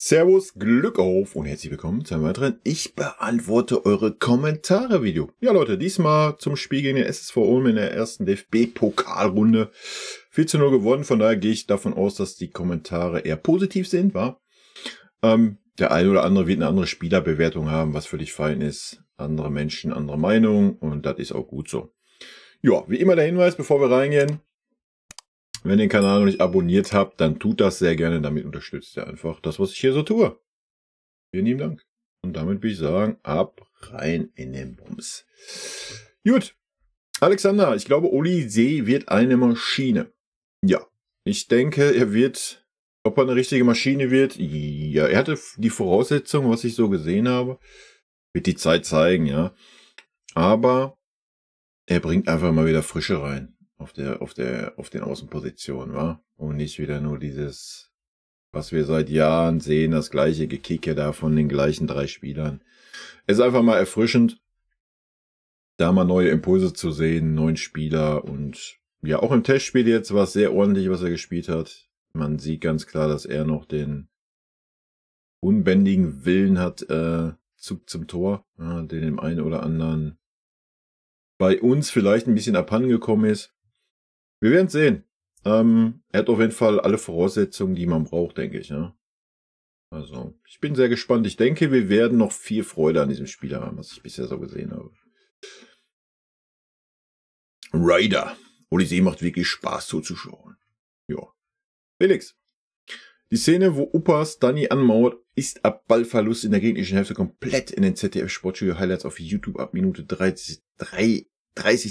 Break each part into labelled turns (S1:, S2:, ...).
S1: Servus, Glück auf und herzlich willkommen zu einem weiteren Ich beantworte eure Kommentare Video. Ja Leute, diesmal zum Spiel gegen den SSV Ulm in der ersten DFB-Pokalrunde. 4:0 gewonnen, von daher gehe ich davon aus, dass die Kommentare eher positiv sind, wa? Der eine oder andere wird eine andere Spielerbewertung haben, was völlig fein ist. Andere Menschen, andere Meinung und das ist auch gut so. Ja, wie immer der Hinweis, bevor wir reingehen. Wenn ihr den Kanal noch nicht abonniert habt, dann tut das sehr gerne. Damit unterstützt ihr einfach das, was ich hier so tue. Vielen lieben Dank. Und damit würde ich sagen, ab rein in den Bums. Gut. Alexander, ich glaube, Olise wird eine Maschine. Ja, ich denke, er wird, ob er eine richtige Maschine wird, ja, er hatte die Voraussetzungen, was ich so gesehen habe. Wird die Zeit zeigen, ja. Aber er bringt einfach mal wieder Frische rein. Auf den Außenpositionen, wa? Und nicht wieder nur dieses, was wir seit Jahren sehen, das gleiche Gekicke da von den gleichen 3 Spielern. Es ist einfach mal erfrischend, da mal neue Impulse zu sehen, 9 Spieler und ja, auch im Testspiel jetzt war es sehr ordentlich, was er gespielt hat. Man sieht ganz klar, dass er noch den unbändigen Willen hat, zum Tor, ja, den dem einen oder anderen bei uns vielleicht ein bisschen abhandengekommen ist. Wir werden sehen. Er hat auf jeden Fall alle Voraussetzungen, die man braucht, denke ich. Ja? Also, ich bin sehr gespannt. Ich denke, wir werden noch viel Freude an diesem Spiel haben, was ich bisher so gesehen habe. Raider. Olise macht wirklich Spaß zuzuschauen. Ja. Felix. Die Szene, wo Upas Dani anmauert, ist ab Ballverlust in der gegnerischen Hälfte komplett in den ZDF-Sportstudio-Highlights auf YouTube ab Minute 30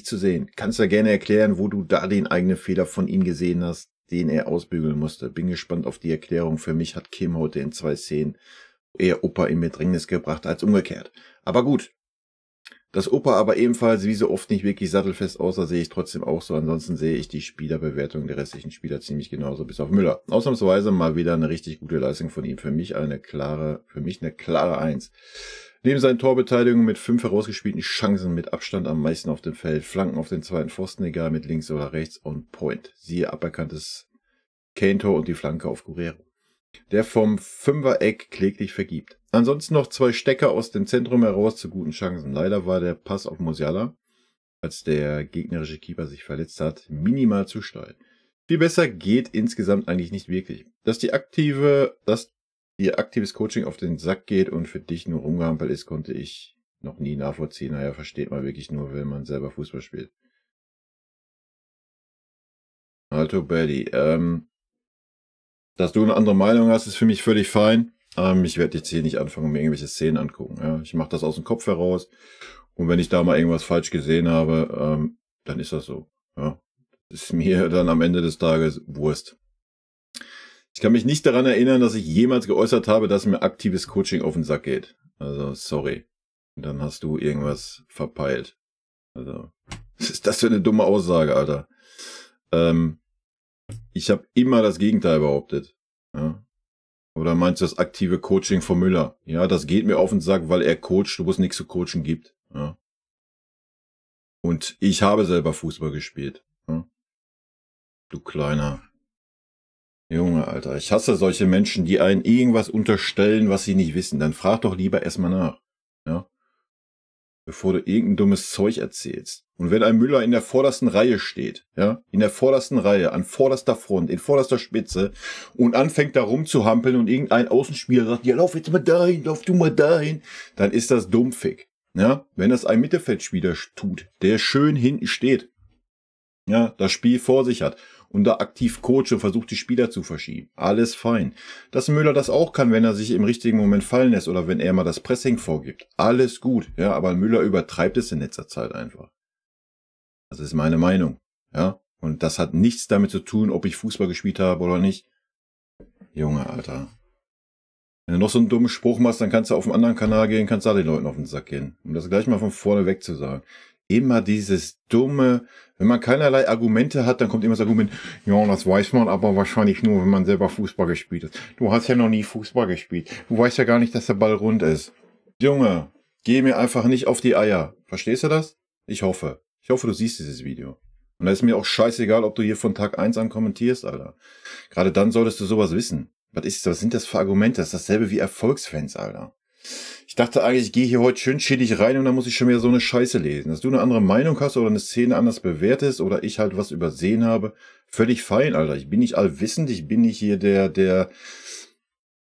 S1: zu sehen. Kannst du gerne erklären, wo du da den eigenen Fehler von ihm gesehen hast, den er ausbügeln musste. Bin gespannt auf die Erklärung. Für mich hat Kim heute in 2 Szenen eher Opa in Bedrängnis gebracht als umgekehrt. Aber gut. Dass Opa aber ebenfalls wie so oft nicht wirklich sattelfest aussah, sehe ich trotzdem auch so. Ansonsten sehe ich die Spielerbewertung der restlichen Spieler ziemlich genauso, bis auf Müller. Ausnahmsweise mal wieder eine richtig gute Leistung von ihm. Für mich eine klare 1. Neben seinen Torbeteiligungen mit 5 herausgespielten Chancen mit Abstand am meisten auf dem Feld, Flanken auf den zweiten Pfosten, egal mit links oder rechts, on point. Siehe aberkanntes Kane-Tor und die Flanke auf Guerrero, der vom 5er-Eck kläglich vergibt. Ansonsten noch 2 Stecker aus dem Zentrum heraus zu guten Chancen. Leider war der Pass auf Musiala, als der gegnerische Keeper sich verletzt hat, minimal zu steil. Viel besser geht insgesamt eigentlich nicht wirklich. Dass ihr aktives Coaching auf den Sack geht und für dich nur rumgehampelt ist, konnte ich noch nie nachvollziehen. Naja, versteht man wirklich nur, wenn man selber Fußball spielt. Alto Belli, dass du eine andere Meinung hast, ist für mich völlig fein. Ich werde jetzt hier nicht anfangen, mir irgendwelche Szenen angucken. Ja? Ich mache das aus dem Kopf heraus. Und wenn ich da mal irgendwas falsch gesehen habe, dann ist das so. Ja? Das ist mir dann am Ende des Tages Wurst. Ich kann mich nicht daran erinnern, dass ich jemals geäußert habe, dass mir aktives Coaching auf den Sack geht. Also, sorry. Dann hast du irgendwas verpeilt. Also, was ist das für eine dumme Aussage, Alter? Ich habe immer das Gegenteil behauptet. Ja? Oder meinst du das aktive Coaching von Müller? Ja, das geht mir auf den Sack, weil er coacht, wo es nichts zu coachen gibt. Ja? Und ich habe selber Fußball gespielt. Ja? Du kleiner Junge, Alter. Ich hasse solche Menschen, die einen irgendwas unterstellen, was sie nicht wissen. Dann frag doch lieber erstmal nach. Ja? Bevor du irgendein dummes Zeug erzählst. Und wenn ein Müller in der vordersten Reihe steht, ja, in der vordersten Reihe, an vorderster Front, in vorderster Spitze und anfängt da rumzuhampeln und irgendein Außenspieler sagt, ja, lauf jetzt mal dahin, lauf du mal dahin, dann ist das dumpfig. Ja, wenn das ein Mittelfeldspieler tut, der schön hinten steht, ja, das Spiel vor sich hat und da aktiv coacht und versucht, die Spieler zu verschieben. Alles fein. Dass Müller das auch kann, wenn er sich im richtigen Moment fallen lässt oder wenn er mal das Pressing vorgibt. Alles gut. Ja, aber Müller übertreibt es in letzter Zeit einfach. Das ist meine Meinung. Ja, und das hat nichts damit zu tun, ob ich Fußball gespielt habe oder nicht. Junge, Alter. Wenn du noch so einen dummen Spruch machst, dann kannst du auf einen anderen Kanal gehen, kannst da den Leuten auf den Sack gehen. Um das gleich mal von vorne weg zu sagen. Immer dieses dumme, wenn man keinerlei Argumente hat, dann kommt immer das Argument, ja, das weiß man aber wahrscheinlich nur, wenn man selber Fußball gespielt hat. Du hast ja noch nie Fußball gespielt. Du weißt ja gar nicht, dass der Ball rund ist. Junge, geh mir einfach nicht auf die Eier. Verstehst du das? Ich hoffe. Ich hoffe, du siehst dieses Video. Und da ist mir auch scheißegal, ob du hier von Tag 1 an kommentierst, Alter. Gerade dann solltest du sowas wissen. Was sind das für Argumente? Das ist dasselbe wie Erfolgsfans, Alter. Ich dachte eigentlich, ich gehe hier heute schön chillig rein und dann muss ich schon wieder so eine Scheiße lesen. Dass du eine andere Meinung hast oder eine Szene anders bewertest oder ich halt was übersehen habe, völlig fein, Alter. Ich bin nicht allwissend, ich bin nicht hier der,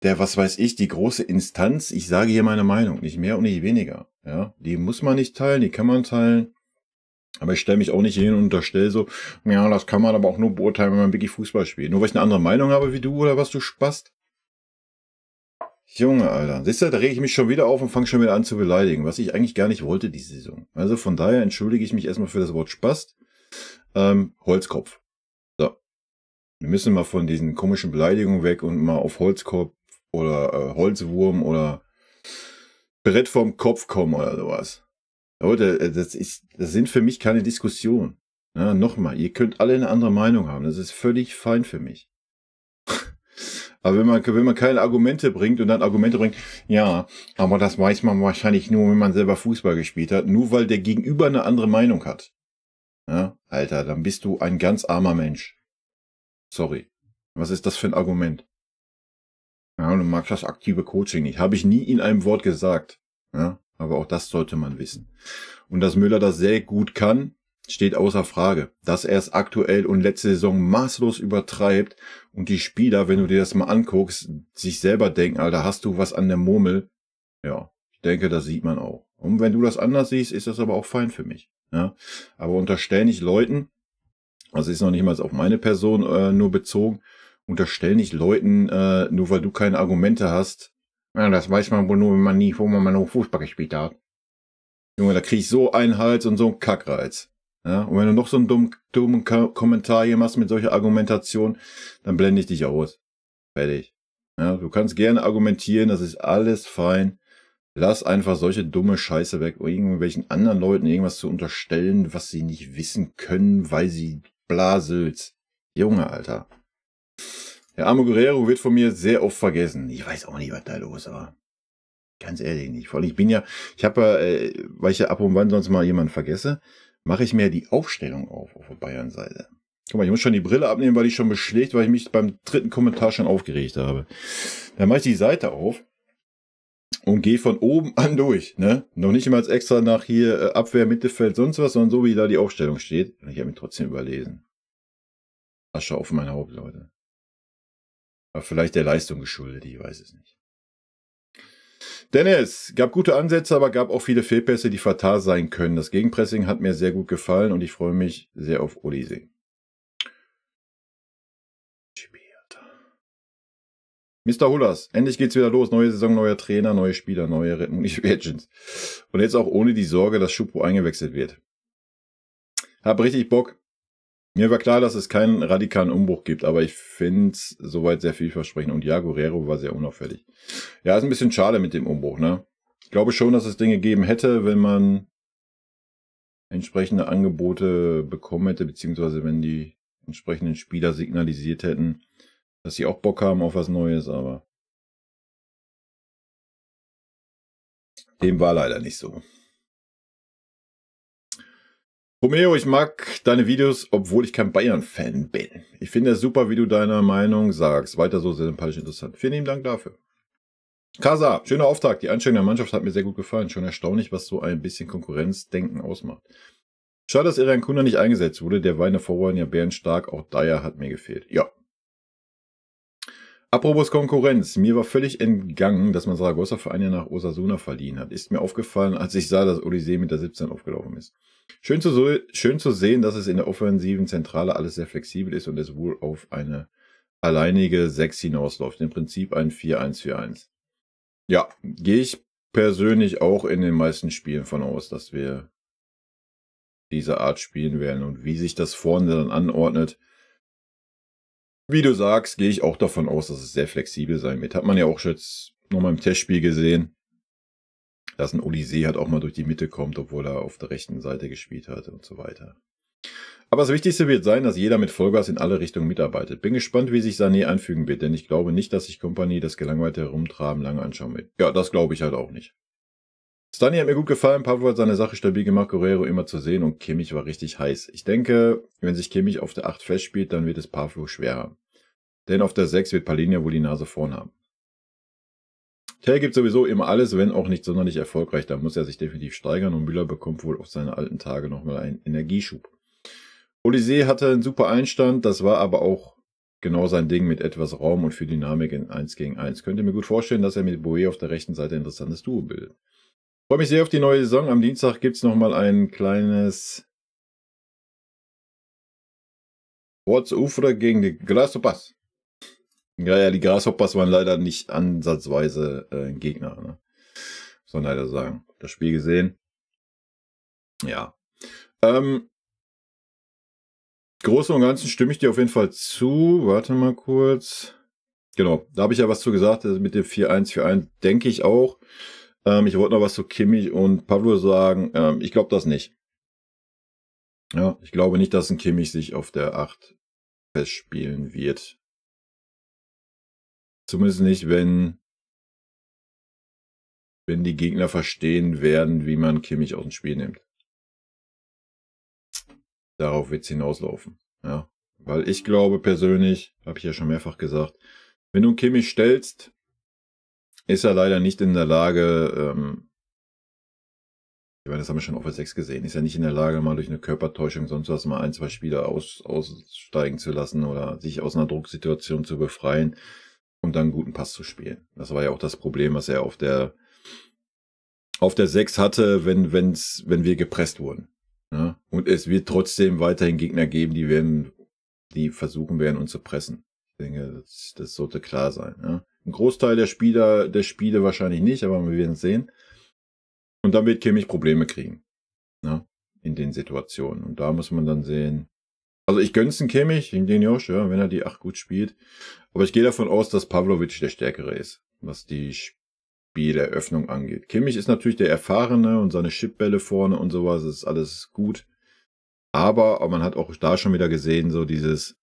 S1: was weiß ich, die große Instanz. Ich sage hier meine Meinung, nicht mehr und nicht weniger. Ja, die muss man nicht teilen, die kann man teilen. Aber ich stelle mich auch nicht hin und unterstelle so, ja, das kann man aber auch nur beurteilen, wenn man wirklich Fußball spielt. Nur weil ich eine andere Meinung habe wie du oder was, du Spast? Junge, Alter. Siehst du, da rege ich mich schon wieder auf und fange schon wieder an zu beleidigen, was ich eigentlich gar nicht wollte diese Saison. Also von daher entschuldige ich mich erstmal für das Wort Spast. Holzkopf. So. Wir müssen mal von diesen komischen Beleidigungen weg und mal auf Holzkopf oder Holzwurm oder Brett vom Kopf kommen oder sowas. Leute, das sind für mich keine Diskussionen. Ja, nochmal, ihr könnt alle eine andere Meinung haben. Das ist völlig fein für mich. Aber wenn man keine Argumente bringt und dann Argumente bringt, ja, aber das weiß man wahrscheinlich nur, wenn man selber Fußball gespielt hat, nur weil der Gegenüber eine andere Meinung hat. Ja, Alter, dann bist du ein ganz armer Mensch. Sorry. Was ist das für ein Argument? Ja, du magst das aktive Coaching nicht. Habe ich nie in einem Wort gesagt. Ja, aber auch das sollte man wissen. Und dass Müller das sehr gut kann, steht außer Frage. Dass er es aktuell und letzte Saison maßlos übertreibt und die Spieler, wenn du dir das mal anguckst, sich selber denken, Alter, hast du was an der Murmel? Ja, ich denke, das sieht man auch. Und wenn du das anders siehst, ist das aber auch fein für mich. Ja, aber unterstell nicht Leuten, also ist noch nicht mal auf meine Person nur bezogen, unterstell nicht Leuten, nur weil du keine Argumente hast. Ja, das weiß man wohl nur, wenn man nie, wo man mal noch Fußball gespielt hat. Junge, da krieg ich so einen Hals und so einen Kackreiz. Ja, und wenn du noch so einen dummen Kommentar hier machst mit solcher Argumentation, dann blende ich dich aus. Fertig. Ja, du kannst gerne argumentieren, das ist alles fein. Lass einfach solche dumme Scheiße weg, irgendwelchen anderen Leuten irgendwas zu unterstellen, was sie nicht wissen können, weil sie Blasels. Junge, Alter. Der arme Guerrero wird von mir sehr oft vergessen. Ich weiß auch nicht, was da los war. Ganz ehrlich nicht. Vor allem, weil ich ja ab und wann sonst mal jemanden vergesse, mache ich mir die Aufstellung auf der Bayern-Seite. Guck mal, ich muss schon die Brille abnehmen, weil die schon beschlägt, weil ich mich beim dritten Kommentar schon aufgeregt habe. Dann mache ich die Seite auf und gehe von oben an durch. Ne? Noch nicht immer als extra nach hier Abwehr, Mittelfeld, sonst was, sondern so, wie da die Aufstellung steht. Und ich habe mich trotzdem überlesen. Asche auf mein Haupt, Leute. Aber vielleicht der Leistung geschuldet, ich weiß es nicht. Dennis, gab gute Ansätze, aber gab auch viele Fehlpässe, die fatal sein können. Das Gegenpressing hat mir sehr gut gefallen und ich freue mich sehr auf Olise. Mr. Hullers, endlich geht's wieder los. Neue Saison, neuer Trainer, neue Spieler, neue Motivations. Und jetzt auch ohne die Sorge, dass Schuppo eingewechselt wird. Hab richtig Bock. Mir war klar, dass es keinen radikalen Umbruch gibt, aber ich finde es soweit sehr vielversprechend. Und ja, Guerrero war sehr unauffällig. Ja, ist ein bisschen schade mit dem Umbruch, ne? Ich glaube schon, dass es Dinge gegeben hätte, wenn man entsprechende Angebote bekommen hätte, beziehungsweise wenn die entsprechenden Spieler signalisiert hätten, dass sie auch Bock haben auf was Neues, aber dem war leider nicht so. Romeo, ich mag deine Videos, obwohl ich kein Bayern-Fan bin. Ich finde es super, wie du deine Meinung sagst. Weiter so, sehr sympathisch, interessant. Vielen lieben Dank dafür. Kasa, schöner Auftakt. Die Einstellung der Mannschaft hat mir sehr gut gefallen. Schon erstaunlich, was so ein bisschen Konkurrenzdenken ausmacht. Schade, dass Eren Kuna nicht eingesetzt wurde. Der war in der Vorrunde ja bärenstark. Auch Dyer hat mir gefehlt. Ja. Apropos Konkurrenz. Mir war völlig entgangen, dass man Saragossa für ein Jahr nach Osasuna verliehen hat. Ist mir aufgefallen, als ich sah, dass Olise mit der 17 aufgelaufen ist. Schön zu sehen, dass es in der offensiven Zentrale alles sehr flexibel ist und es wohl auf eine alleinige 6 hinausläuft. Im Prinzip ein 4-1-4-1. Ja, gehe ich persönlich auch in den meisten Spielen von aus, dass wir diese Art spielen werden. Und wie sich das vorne dann anordnet, wie du sagst, gehe ich auch davon aus, dass es sehr flexibel sein wird. Hat man ja auch jetzt nochmal im Testspiel gesehen, dass ein Olise halt auch mal durch die Mitte kommt, obwohl er auf der rechten Seite gespielt hat und so weiter. Aber das Wichtigste wird sein, dass jeder mit Vollgas in alle Richtungen mitarbeitet. Bin gespannt, wie sich Sané einfügen wird, denn ich glaube nicht, dass sich Kompanie das gelangweilte Herumtraben lange anschauen wird. Ja, das glaube ich halt auch nicht. Stani hat mir gut gefallen, Pavlo hat seine Sache stabil gemacht, Guerrero immer zu sehen und Kimmich war richtig heiß. Ich denke, wenn sich Kimmich auf der 8 festspielt, dann wird es Pavlo schwer haben. Denn auf der 6 wird Palhinha wohl die Nase vorn haben. Tell gibt sowieso immer alles, wenn auch nicht sonderlich erfolgreich. Da muss er sich definitiv steigern und Müller bekommt wohl auf seine alten Tage nochmal einen Energieschub. Olysee hatte einen super Einstand, das war aber auch genau sein Ding mit etwas Raum und für Dynamik in 1 gegen 1. Könnte mir gut vorstellen, dass er mit Boe auf der rechten Seite ein interessantes Duo bildet. Freue mich sehr auf die neue Saison. Am Dienstag gibt es nochmal ein kleines Ortsufre gegen die Grasshoppers. Ja, die Grasshoppers waren leider nicht ansatzweise ein Gegner. Ne? Muss man leider sagen. Das Spiel gesehen. Ja. Großen und Ganzen stimme ich dir auf jeden Fall zu. Warte mal kurz. Genau, da habe ich ja was zu gesagt. Mit dem 4-1-4-1 denke ich auch. Ich wollte noch was zu Kimmich und Pavlo sagen. Ich glaube das nicht. Ja, ich glaube nicht, dass ein Kimmich sich auf der 8 festspielen wird. Zumindest nicht, wenn die Gegner verstehen werden, wie man Kimmich aus dem Spiel nimmt. Darauf wird es hinauslaufen. Ja, weil ich glaube persönlich, habe ich ja schon mehrfach gesagt, wenn du einen Kimmich stellst, ist er leider nicht in der Lage, ich meine, das haben wir schon auf der 6 gesehen, ist er nicht in der Lage, mal durch eine Körpertäuschung sonst was mal 1, 2 Spieler aussteigen zu lassen oder sich aus einer Drucksituation zu befreien und dann einen guten Pass zu spielen. Das war ja auch das Problem, was er auf der 6 hatte, wenn wir gepresst wurden. Ja? Und es wird trotzdem weiterhin Gegner geben, die versuchen werden, uns zu pressen. Ich denke, das sollte klar sein. Ja? Ein Großteil der Spiele wahrscheinlich nicht, aber wir werden es sehen. Und dann wird Kimmich Probleme kriegen. Ja? In den Situationen. Und da muss man dann sehen. Also ich gönn's den Kimmich, den Josh, ja, wenn er die 8 gut spielt. Aber ich gehe davon aus, dass Pavlovic der Stärkere ist, was die Spieleröffnung angeht. Kimmich ist natürlich der Erfahrene und seine Chipbälle vorne und sowas, ist alles gut. Aber man hat auch da schon wieder gesehen, so dieses,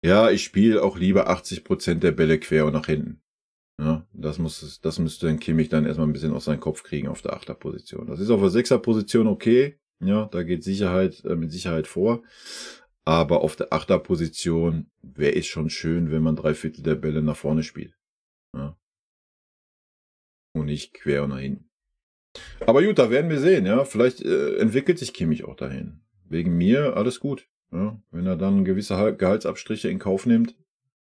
S1: ja, ich spiele auch lieber 80% der Bälle quer und nach hinten. Ja, das müsste ein Kimmich dann erstmal ein bisschen aus seinem Kopf kriegen auf der 8er Position. Das ist auf der 6er Position okay. Ja, da geht Sicherheit mit Sicherheit vor. Aber auf der 8er Position wäre es schon schön, wenn man 3/4 der Bälle nach vorne spielt. Ja. Und nicht quer und nach hinten. Aber gut, da werden wir sehen, ja. Vielleicht entwickelt sich Kimmich auch dahin. Wegen mir alles gut. Ja. Wenn er dann gewisse Gehaltsabstriche in Kauf nimmt,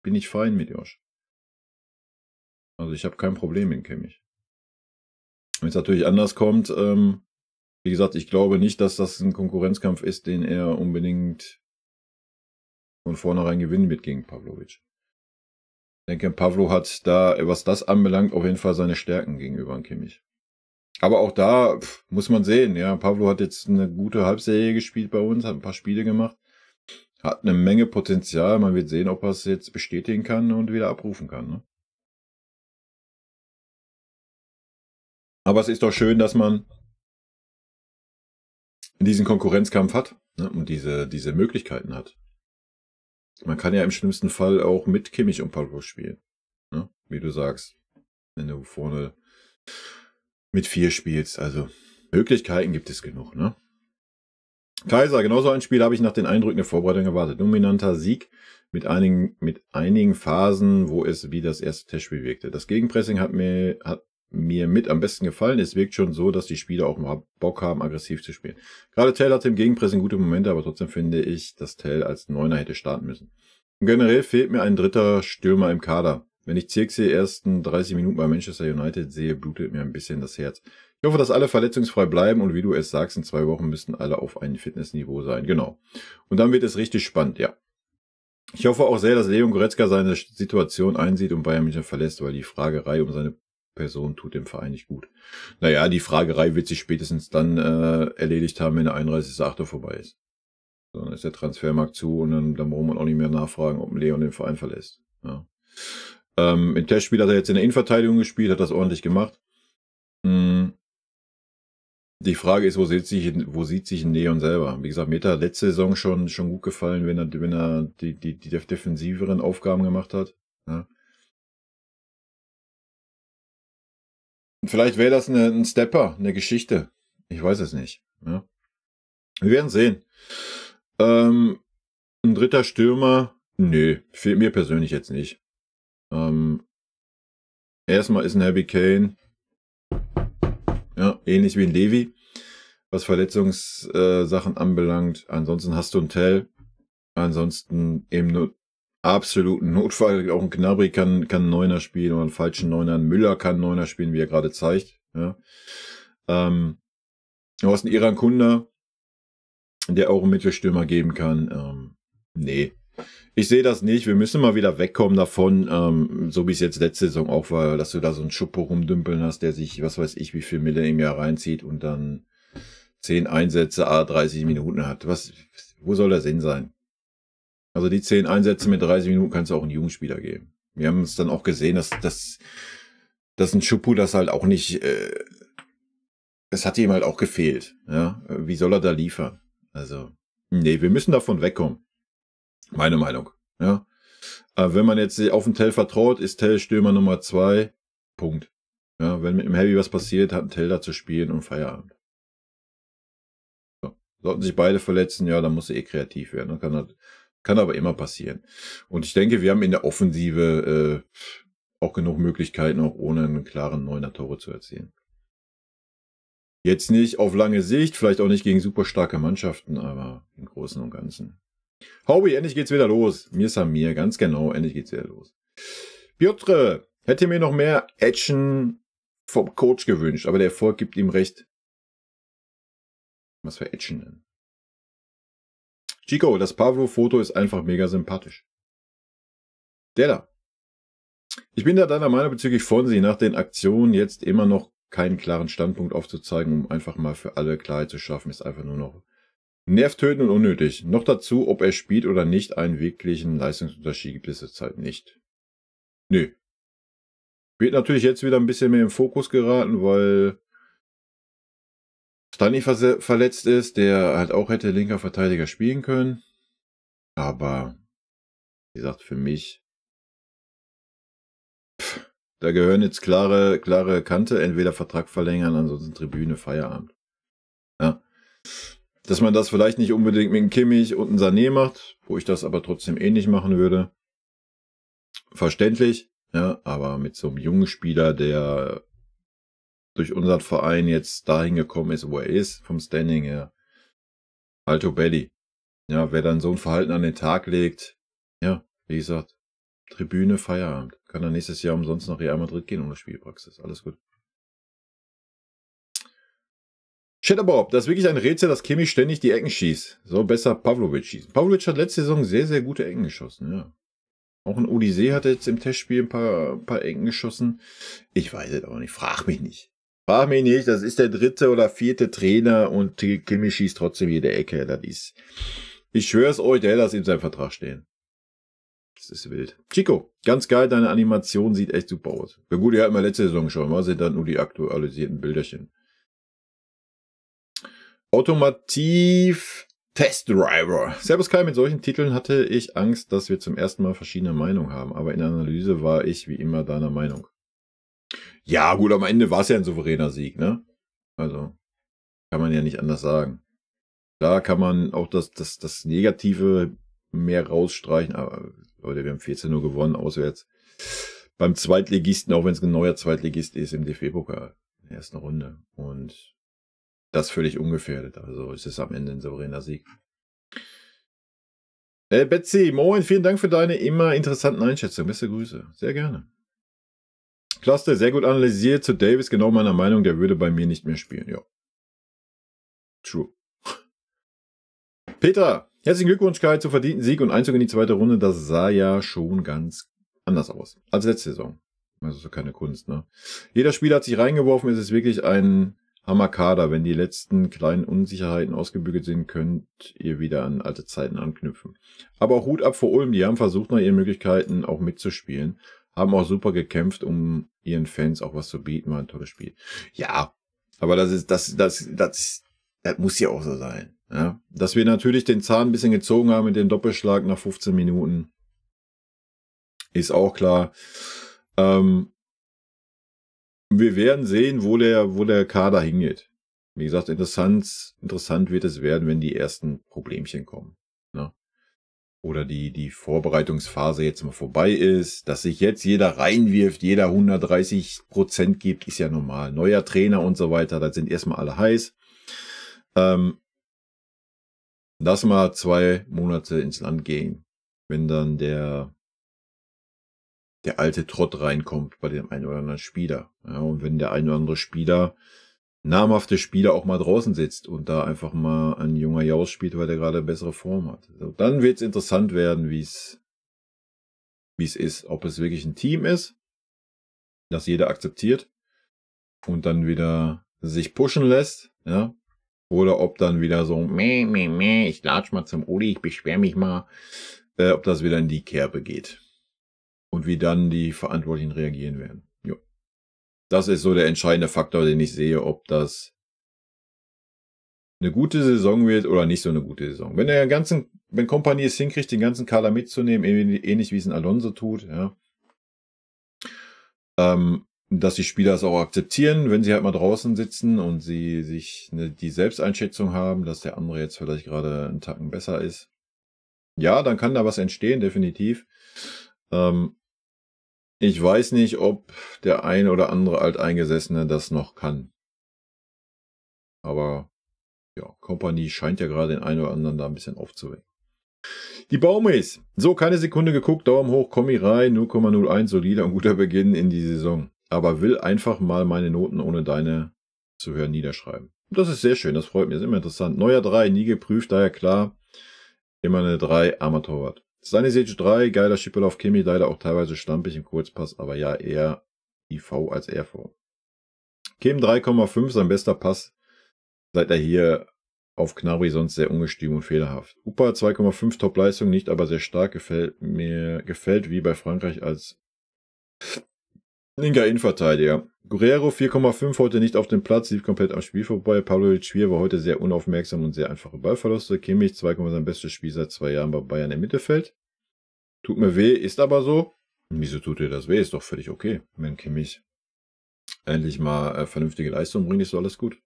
S1: bin ich fein mit Josh. Also ich habe kein Problem mit Kimmich. Wenn es natürlich anders kommt, wie gesagt, ich glaube nicht, dass das ein Konkurrenzkampf ist, den er unbedingt von vornherein gewinnen wird gegen Pavlovic. Ich denke, Pavlo hat da, was das anbelangt, auf jeden Fall seine Stärken gegenüber an Kimmich. Aber auch da muss man sehen, ja, Pavlo hat jetzt eine gute Halbserie gespielt bei uns, hat ein paar Spiele gemacht, hat eine Menge Potenzial. Man wird sehen, ob er es jetzt bestätigen kann und wieder abrufen kann. Ne? Aber es ist doch schön, dass man diesen Konkurrenzkampf hat, ne, und diese Möglichkeiten hat. Man kann ja im schlimmsten Fall auch mit Kimmich und Pavlo spielen. Ne? Wie du sagst. Wenn du vorne mit 4 spielst. Also Möglichkeiten gibt es genug. Ne? Kaiser, genauso ein Spiel habe ich nach den Eindrücken der Vorbereitung erwartet. Dominanter Sieg mit einigen Phasen, wo es wie das erste Testspiel wirkte. Das Gegenpressing hat mir mit am besten gefallen. Es wirkt schon so, dass die Spieler auch mal Bock haben, aggressiv zu spielen. Gerade Tell hatte im Gegenpressing gute Momente, aber trotzdem finde ich, dass Tell als Neuner hätte starten müssen. Und generell fehlt mir ein dritter Stürmer im Kader. Wenn ich Zirkzee ersten 30 Minuten bei Manchester United sehe, blutet mir ein bisschen das Herz. Ich hoffe, dass alle verletzungsfrei bleiben und wie du es sagst, in 2 Wochen müssten alle auf ein Fitnessniveau sein. Genau. Und dann wird es richtig spannend, ja. Ich hoffe auch sehr, dass Leon Goretzka seine Situation einsieht und Bayern München verlässt, weil die Fragerei um seine Person tut dem Verein nicht gut. Naja, die Fragerei wird sich spätestens dann erledigt haben, wenn der 31.8. vorbei ist. So, dann ist der Transfermarkt zu und dann braucht man auch nicht mehr nachfragen, ob Leon den Verein verlässt. Ja. Im Testspiel hat er jetzt in der Innenverteidigung gespielt, hat das ordentlich gemacht. Die Frage ist, wo sieht sich ein Leon selber? Wie gesagt, mir hat er letzte Saison schon gut gefallen, wenn er die defensiveren Aufgaben gemacht hat. Ja. Vielleicht wäre das ein Stepper, eine Geschichte. Ich weiß es nicht. Ja. Wir werden sehen. Ein dritter Stürmer, nö, fehlt mir persönlich jetzt nicht. Erstmal ist ein Harry Kane, ja, ähnlich wie ein Levi, was Verletzungssachen anbelangt. Ansonsten hast du einen Tell. Ansonsten im absoluten Notfall, auch ein Gnabry kann einen Neuner spielen oder einen falschen Neuner. Ein Müller kann einen Neuner spielen, wie er gerade zeigt. Ja. Du hast einen Iran Kunda, der auch einen Mittelstürmer geben kann. Nee, ich sehe das nicht. Wir müssen mal wieder wegkommen davon, so wie es jetzt letzte Saison auch war, dass du da so einen Schuppo rumdümpeln hast, der sich, was weiß ich, wie viel Mille im Jahr reinzieht und dann 10 Einsätze, 30 Minuten hat. Wo soll der Sinn sein? Also die 10 Einsätze mit 30 Minuten kannst du auch einen Jugendspieler geben. Wir haben es dann auch gesehen, dass ein Schuppo das halt auch nicht, es hat ihm halt auch gefehlt. Ja? Wie soll er da liefern? Also, nee, wir müssen davon wegkommen. Meine Meinung. Ja. Wenn man jetzt auf den Tell vertraut, ist Tell Stürmer Nummer 2. Punkt. Ja, wenn mit dem Heavy was passiert, hat ein Tell da zu spielen und Feierabend. So. Sollten sich beide verletzen, ja, dann muss er kreativ werden. Kann aber immer passieren. Und ich denke, wir haben in der Offensive auch genug Möglichkeiten, auch ohne einen klaren Neuner Tore zu erzielen. Jetzt nicht auf lange Sicht, vielleicht auch nicht gegen super starke Mannschaften, aber im Großen und Ganzen. Haubi, endlich geht's wieder los. Mir Samir, ganz genau, endlich geht's wieder los. Piotr, hätte mir noch mehr Action vom Coach gewünscht, aber der Erfolg gibt ihm recht. Was für Action denn? Chico, das Pavlo-Foto ist einfach mega sympathisch. Der da. Ich bin da deiner Meinung bezüglich Fonsi nach den Aktionen jetzt immer noch keinen klaren Standpunkt aufzuzeigen, um einfach mal für alle Klarheit zu schaffen, ist einfach nur noch nervtötend und unnötig. Noch dazu, ob er spielt oder nicht, einen wirklichen Leistungsunterschied gibt es zurzeit nicht. Nö. Wird natürlich jetzt wieder ein bisschen mehr im Fokus geraten, weil Stani verletzt ist, der halt auch hätte linker Verteidiger spielen können. Aber, wie gesagt, für mich, da gehören jetzt klare Kante, entweder Vertrag verlängern, ansonsten Tribüne, Feierabend. Ja. Dass man das vielleicht nicht unbedingt mit einem Kimmich und einem Sané macht, wo ich das aber trotzdem ähnlich machen würde. Verständlich, ja, aber mit so einem jungen Spieler, der durch unseren Verein jetzt dahin gekommen ist, wo er ist, vom Standing her. Alto Belli. Ja, wer dann so ein Verhalten an den Tag legt, ja, wie gesagt, Tribüne, Feierabend. Kann er nächstes Jahr umsonst nach Real Madrid gehen ohne Spielpraxis. Alles gut. Shitterbob, das ist wirklich ein Rätsel, dass Kimmich ständig die Ecken schießt. So besser Pavlovic schießen. Pavlovic hat letzte Saison sehr, sehr gute Ecken geschossen, ja. Auch ein Odyssee hat jetzt im Testspiel ein paar Ecken geschossen. Ich weiß es auch nicht. Frag mich nicht. Frag mich nicht. Das ist der 3. oder 4. Trainer und Kimmich schießt trotzdem jede Ecke. Das ist, ich schwör's euch, der hätte das in seinem Vertrag stehen. Das ist wild. Chico, ganz geil. Deine Animation sieht echt super aus. Ja gut, ihr habt mal letzte Saison schon. Was sind dann nur die aktualisierten Bilderchen? Automotiv Test Driver. Servus Kai, mit solchen Titeln hatte ich Angst, dass wir zum ersten Mal verschiedene Meinungen haben, aber in der Analyse war ich wie immer deiner Meinung. Ja gut, am Ende war es ja ein souveräner Sieg, ne? Also, kann man ja nicht anders sagen. Da kann man auch das Negative mehr rausstreichen, aber Leute, wir haben 14-0 gewonnen, auswärts. Beim Zweitligisten, auch wenn es ein neuer Zweitligist ist, im DFB-Pokal, in der ersten Runde. Und das völlig ungefährdet. Also es ist am Ende ein souveräner Sieg. Betsy, moin, vielen Dank für deine immer interessanten Einschätzungen. Beste Grüße. Sehr gerne. Cluster, sehr gut analysiert. Zu Davis genau meiner Meinung, der würde bei mir nicht mehr spielen. Ja. True. Petra, herzlichen Glückwunsch, Kai, zum verdienten Sieg und Einzug in die zweite Runde. Das sah ja schon ganz anders aus als letzte Saison. Also so keine Kunst, ne? Jeder Spieler hat sich reingeworfen. Es ist wirklich ein Hammerkader. Wenn die letzten kleinen Unsicherheiten ausgebügelt sind, könnt ihr wieder an alte Zeiten anknüpfen. Aber auch Hut ab vor Ulm, die haben versucht, nach ihren Möglichkeiten auch mitzuspielen. Haben auch super gekämpft, um ihren Fans auch was zu bieten. War ein tolles Spiel. Ja, aber das muss ja auch so sein. Ja? Dass wir natürlich den Zahn ein bisschen gezogen haben mit dem Doppelschlag nach 15 Minuten, ist auch klar. Wir werden sehen, wo der Kader hingeht. Wie gesagt, interessant wird es werden, wenn die ersten Problemchen kommen. Ne? oder die Vorbereitungsphase jetzt mal vorbei ist, dass sich jetzt jeder reinwirft, jeder 130% gibt, ist ja normal. Neuer Trainer und so weiter, da sind erstmal alle heiß. Lass mal 2 Monate ins Land gehen, wenn dann der alte Trott reinkommt bei dem einen oder anderen Spieler. Ja, und wenn der ein oder andere Spieler, namhafte Spieler, auch mal draußen sitzt und da einfach mal ein junger Jaus spielt, weil der gerade bessere Form hat. So, dann wird es interessant werden, wie es ist. Ob es wirklich ein Team ist, das jeder akzeptiert und dann wieder sich pushen lässt, ja. Oder ob dann wieder so, ich latsch mal zum Uli, ich beschwer mich mal, ob das wieder in die Kerbe geht. Und wie dann die Verantwortlichen reagieren werden. Jo. Das ist so der entscheidende Faktor, den ich sehe, ob das eine gute Saison wird oder nicht so eine gute Saison. Wenn Kompanie es hinkriegt, den ganzen Kader mitzunehmen, ähnlich wie es ein Alonso tut, ja, dass die Spieler es auch akzeptieren, wenn sie halt mal draußen sitzen und sie sich die Selbsteinschätzung haben, dass der andere jetzt vielleicht gerade einen Tacken besser ist. Ja, dann kann da was entstehen, definitiv. Ich weiß nicht, ob der ein oder andere Alteingesessene das noch kann. Aber ja, Kompanie scheint ja gerade den einen oder anderen da ein bisschen aufzuwecken. Die Baumis. So, keine Sekunde geguckt, Daumen hoch, Kommi rein, 0,01, solider und guter Beginn in die Saison. Aber will einfach mal meine Noten ohne deine zu hören niederschreiben. Das ist sehr schön, das freut mich, das ist immer interessant. Neuer 3, nie geprüft, daher klar, immer eine 3, armer Torwart. Stanisic 3, geiler Schippelauf, Kimi, leider auch teilweise stampig im Kurzpass, aber ja, eher IV als RV. Kim 3,5, sein bester Pass, seit er hier auf Gnabry sonst sehr ungestüm und fehlerhaft. Upa 2,5, Top-Leistung, nicht aber sehr stark, gefällt wie bei Frankreich als linker Innenverteidiger. Guerrero 4,5, heute nicht auf dem Platz, lief komplett am Spiel vorbei. Pavlovic Schwier war heute sehr unaufmerksam und sehr einfache Ballverluste. Kimmich 2, sein bestes Spiel seit 2 Jahren bei Bayern im Mittelfeld. Tut mir weh, ist aber so. Wieso tut dir das weh? Ist doch völlig okay, wenn Kimmich endlich mal vernünftige Leistung bringt, ist doch alles gut.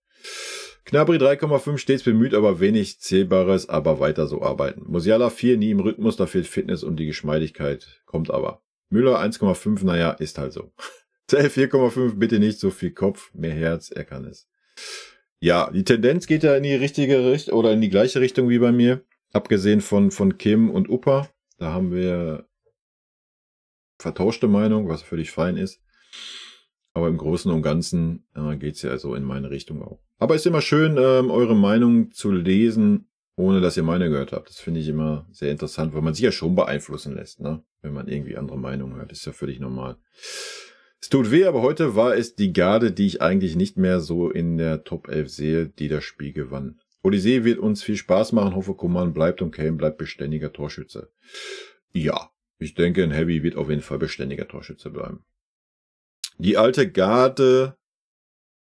S1: Gnabry 3,5, stets bemüht, aber wenig Zählbares, aber weiter so arbeiten. Musiala 4, nie im Rhythmus, da fehlt Fitness und die Geschmeidigkeit, kommt aber. Müller 1,5, naja, ist halt so. Zell 4,5, bitte nicht so viel Kopf, mehr Herz, er kann es. Ja, die Tendenz geht ja in die richtige Richtung oder in die gleiche Richtung wie bei mir. Abgesehen von Kim und Upa. Da haben wir vertauschte Meinung, was völlig fein ist. Aber im Großen und Ganzen geht's ja so in meine Richtung auch. Aber es ist immer schön, eure Meinung zu lesen, ohne dass ihr meine gehört habt. Das finde ich immer sehr interessant, weil man sich ja schon beeinflussen lässt, ne? Wenn man irgendwie andere Meinungen hört. Das ist ja völlig normal. Es tut weh, aber heute war es die Garde, die ich eigentlich nicht mehr so in der Top 11 sehe, die das Spiel gewann. Odyssee wird uns viel Spaß machen. Hoffe, Coman bleibt und Kane bleibt beständiger Torschütze. Ja, ich denke, ein Heavy wird auf jeden Fall beständiger Torschütze bleiben. Die alte Garde,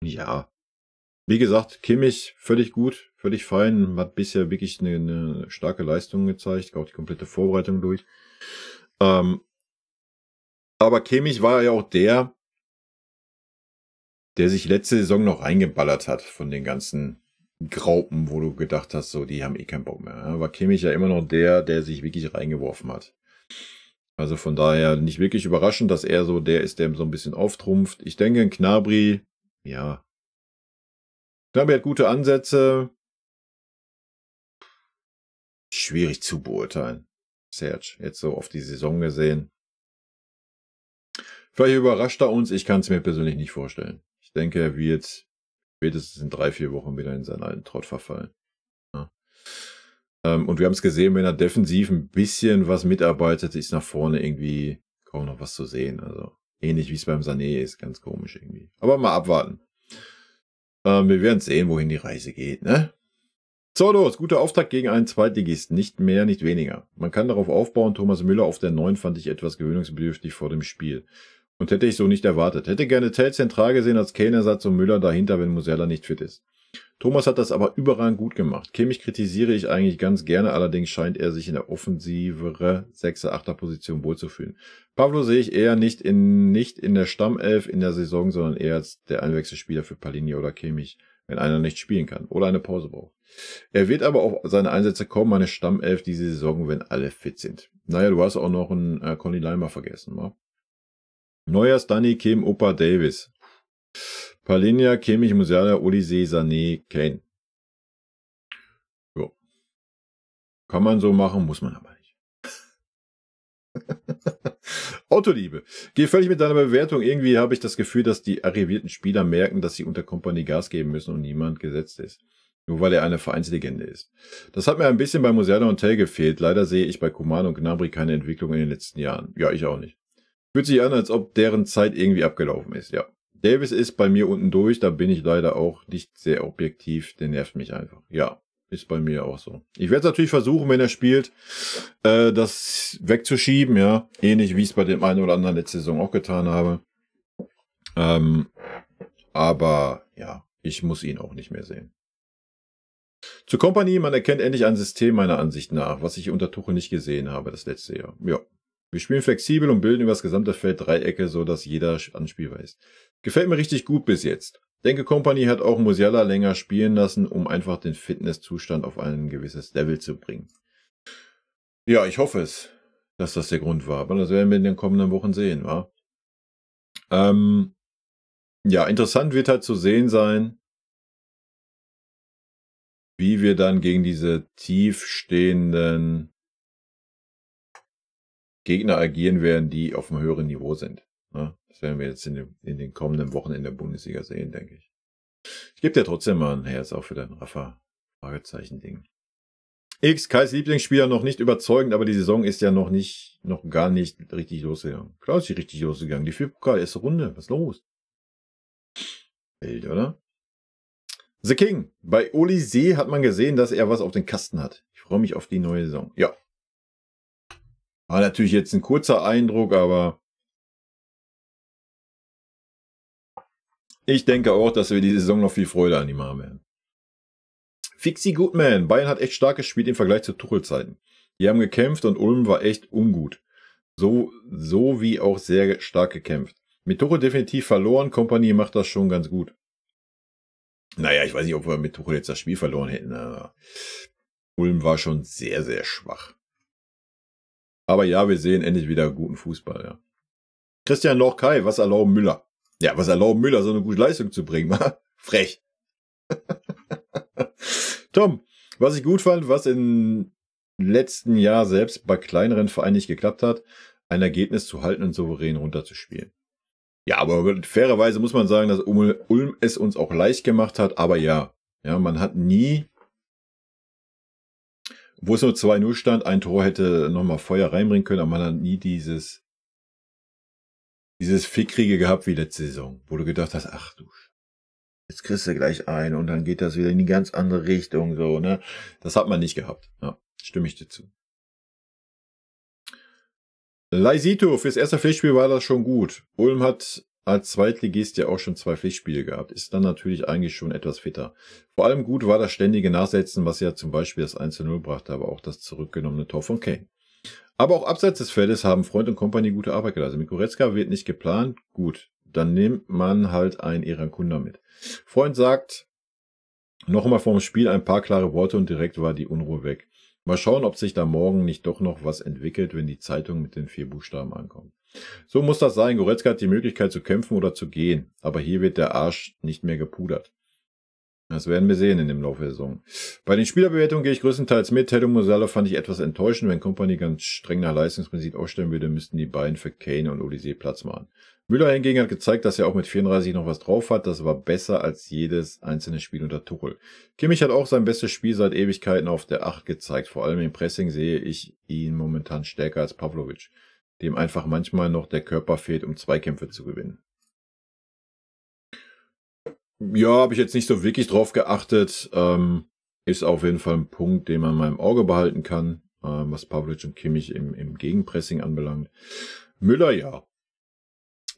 S1: ja, wie gesagt, Kimmich völlig gut, völlig fein, hat bisher wirklich eine starke Leistung gezeigt, auch die komplette Vorbereitung durch. Aber Kimmich war ja auch der sich letzte Saison noch reingeballert hat von den ganzen Graupen, wo du gedacht hast, so, die haben eh keinen Bock mehr. War Kimmich ja immer noch der sich wirklich reingeworfen hat. Also von daher nicht wirklich überraschend, dass er so der ist, der so ein bisschen auftrumpft. Ich denke, ein Gnabry, ja. Gnabry hat gute Ansätze. Schwierig zu beurteilen. Serge, jetzt so auf die Saison gesehen. Vielleicht überrascht er uns, ich kann es mir persönlich nicht vorstellen. Ich denke, er wird spätestens in 3-4 Wochen wieder in seinen alten Trott verfallen. Ja. Und wir haben es gesehen, wenn er defensiv ein bisschen was mitarbeitet, ist nach vorne irgendwie kaum noch was zu sehen. Also ähnlich wie es beim Sané ist, ganz komisch irgendwie. Aber mal abwarten. Wir werden sehen, wohin die Reise geht, ne? So, los, guter Auftakt gegen einen Zweitligisten. Nicht mehr, nicht weniger. Man kann darauf aufbauen. Thomas Müller auf der 9 fand ich etwas gewöhnungsbedürftig vor dem Spiel. Und hätte ich so nicht erwartet. Hätte gerne Tell zentral gesehen als Kane-Ersatz und Müller dahinter, wenn Musiala nicht fit ist. Thomas hat das aber überragend gut gemacht. Kimmich kritisiere ich eigentlich ganz gerne, allerdings scheint er sich in der offensivere 6er-8er-Position wohlzufühlen. Pavlo sehe ich eher nicht in der Stammelf in der Saison, sondern eher als der Einwechselspieler für Palhinha oder Kimmich. wenn einer nicht spielen kann oder eine Pause braucht. Er wird aber auf seine Einsätze kommen, meine Stammelf diese Saison, wenn alle fit sind. Naja, du hast auch noch einen Conny Leimer vergessen, wa? Neuer Stanley, Kim, Opa, Davis. Palinja, Kimmich, Musiala, Olise, Sané, Kane. Jo. Kann man so machen, muss man aber nicht. Autoliebe. Gehe völlig mit deiner Bewertung. Irgendwie habe ich das Gefühl, dass die arrivierten Spieler merken, dass sie unter Kompanie Gas geben müssen und niemand gesetzt ist. Nur weil er eine Vereinslegende ist. Das hat mir ein bisschen bei Musiala und Tell gefehlt. Leider sehe ich bei Coman und Gnabry keine Entwicklung in den letzten Jahren. Ja, ich auch nicht. Fühlt sich an, als ob deren Zeit irgendwie abgelaufen ist, ja. Davis ist bei mir unten durch, da bin ich leider auch nicht sehr objektiv, der nervt mich einfach. Ja, ist bei mir auch so. Ich werde es natürlich versuchen, wenn er spielt, das wegzuschieben, ja. Ähnlich wie ich es bei dem einen oder anderen letzte Saison auch getan habe. Aber ja, ich muss ihn auch nicht mehr sehen. Zur Kompanie, man erkennt endlich ein System meiner Ansicht nach, was ich unter Tuchel nicht gesehen habe das letzte Jahr. Ja. Wir spielen flexibel und bilden über das gesamte Feld Dreiecke, so dass jeder anspielbar ist. Gefällt mir richtig gut bis jetzt. Denke, Kompanie hat auch Musiala länger spielen lassen, um einfach den Fitnesszustand auf ein gewisses Level zu bringen. Ja, ich hoffe es, dass das der Grund war. Aber das werden wir in den kommenden Wochen sehen, wa? Ja, interessant wird halt zu sehen sein, wie wir dann gegen diese tiefstehenden Gegner agieren werden, die auf einem höheren Niveau sind. Das werden wir jetzt in den kommenden Wochen in der Bundesliga sehen, denke ich. Ich gebe dir trotzdem mal ein Herz auch für dein Rafa-Fragezeichen-Ding. X, Kais Lieblingsspieler noch nicht überzeugend, aber die Saison ist ja noch gar nicht richtig losgegangen. Klar ist sie richtig losgegangen. Die Pokal erste Runde. Was ist los? Wild, oder? The King. Bei Olise hat man gesehen, dass er was auf den Kasten hat. Ich freue mich auf die neue Saison. Ja. War natürlich jetzt ein kurzer Eindruck, aber ich denke auch, dass wir die Saison noch viel Freude an ihm haben werden. Fixie Goodman. Bayern hat echt stark gespielt im Vergleich zu Tuchel-Zeiten. Die haben gekämpft und Ulm war echt ungut. So wie auch sehr stark gekämpft. Mit Tuchel definitiv verloren. Kompanie macht das schon ganz gut. Naja, ich weiß nicht, ob wir mit Tuchel jetzt das Spiel verloren hätten. Aber Ulm war schon sehr, sehr schwach. Aber ja, wir sehen endlich wieder guten Fußball, ja. Christian Lochkai, was erlauben Müller? Ja, was erlauben Müller, so eine gute Leistung zu bringen? Frech. Tom, was ich gut fand, was im letzten Jahr selbst bei kleineren Vereinen nicht geklappt hat, ein Ergebnis zu halten und souverän runterzuspielen. Ja, aber fairerweise muss man sagen, dass Ulm es uns auch leicht gemacht hat, aber ja, man hat nie, wo es nur 2-0 stand, ein Tor hätte nochmal Feuer reinbringen können, aber man hat nie dieses Fickrige gehabt wie letzte Saison, wo du gedacht hast, ach du, jetzt kriegst du gleich ein und dann geht das wieder in die ganz andere Richtung, so, ne? Das hat man nicht gehabt. Ja, stimme ich dir zu. Laisito, fürs erste Pflichtspiel war das schon gut. Ulm hat als Zweitligist ja auch schon 2 Pflichtspiele gehabt. Ist dann natürlich eigentlich schon etwas fitter. Vor allem gut war das ständige Nachsetzen, was ja zum Beispiel das 1:0 brachte, aber auch das zurückgenommene Tor von Kane. Aber auch abseits des Feldes haben Freund und Kompanie gute Arbeit geleistet. Mit Goretzka wird nicht geplant. Gut, dann nimmt man halt einen Irankunda mit. Freund sagt, noch einmal vorm Spiel ein paar klare Worte und direkt war die Unruhe weg. Mal schauen, ob sich da morgen nicht doch noch was entwickelt, wenn die Zeitung mit den 4 Buchstaben ankommt. So muss das sein. Goretzka hat die Möglichkeit zu kämpfen oder zu gehen. Aber hier wird der Arsch nicht mehr gepudert. Das werden wir sehen in dem Laufe der Saison. Bei den Spielerbewertungen gehe ich größtenteils mit. Teddy Musiala fand ich etwas enttäuschend. Wenn Kompanie ganz streng nach Leistungsprinzip aufstellen würde, müssten die beiden für Kane und Olise Platz machen. Müller hingegen hat gezeigt, dass er auch mit 34 noch was drauf hat. Das war besser als jedes einzelne Spiel unter Tuchel. Kimmich hat auch sein bestes Spiel seit Ewigkeiten auf der 8 gezeigt. Vor allem im Pressing sehe ich ihn momentan stärker als Pavlovic, dem einfach manchmal noch der Körper fehlt, um Zweikämpfe zu gewinnen. Ja, habe ich jetzt nicht so wirklich drauf geachtet. Ist auf jeden Fall ein Punkt, den man in meinem Auge behalten kann, was Pavlovic und Kimmich im Gegenpressing anbelangt. Müller, ja.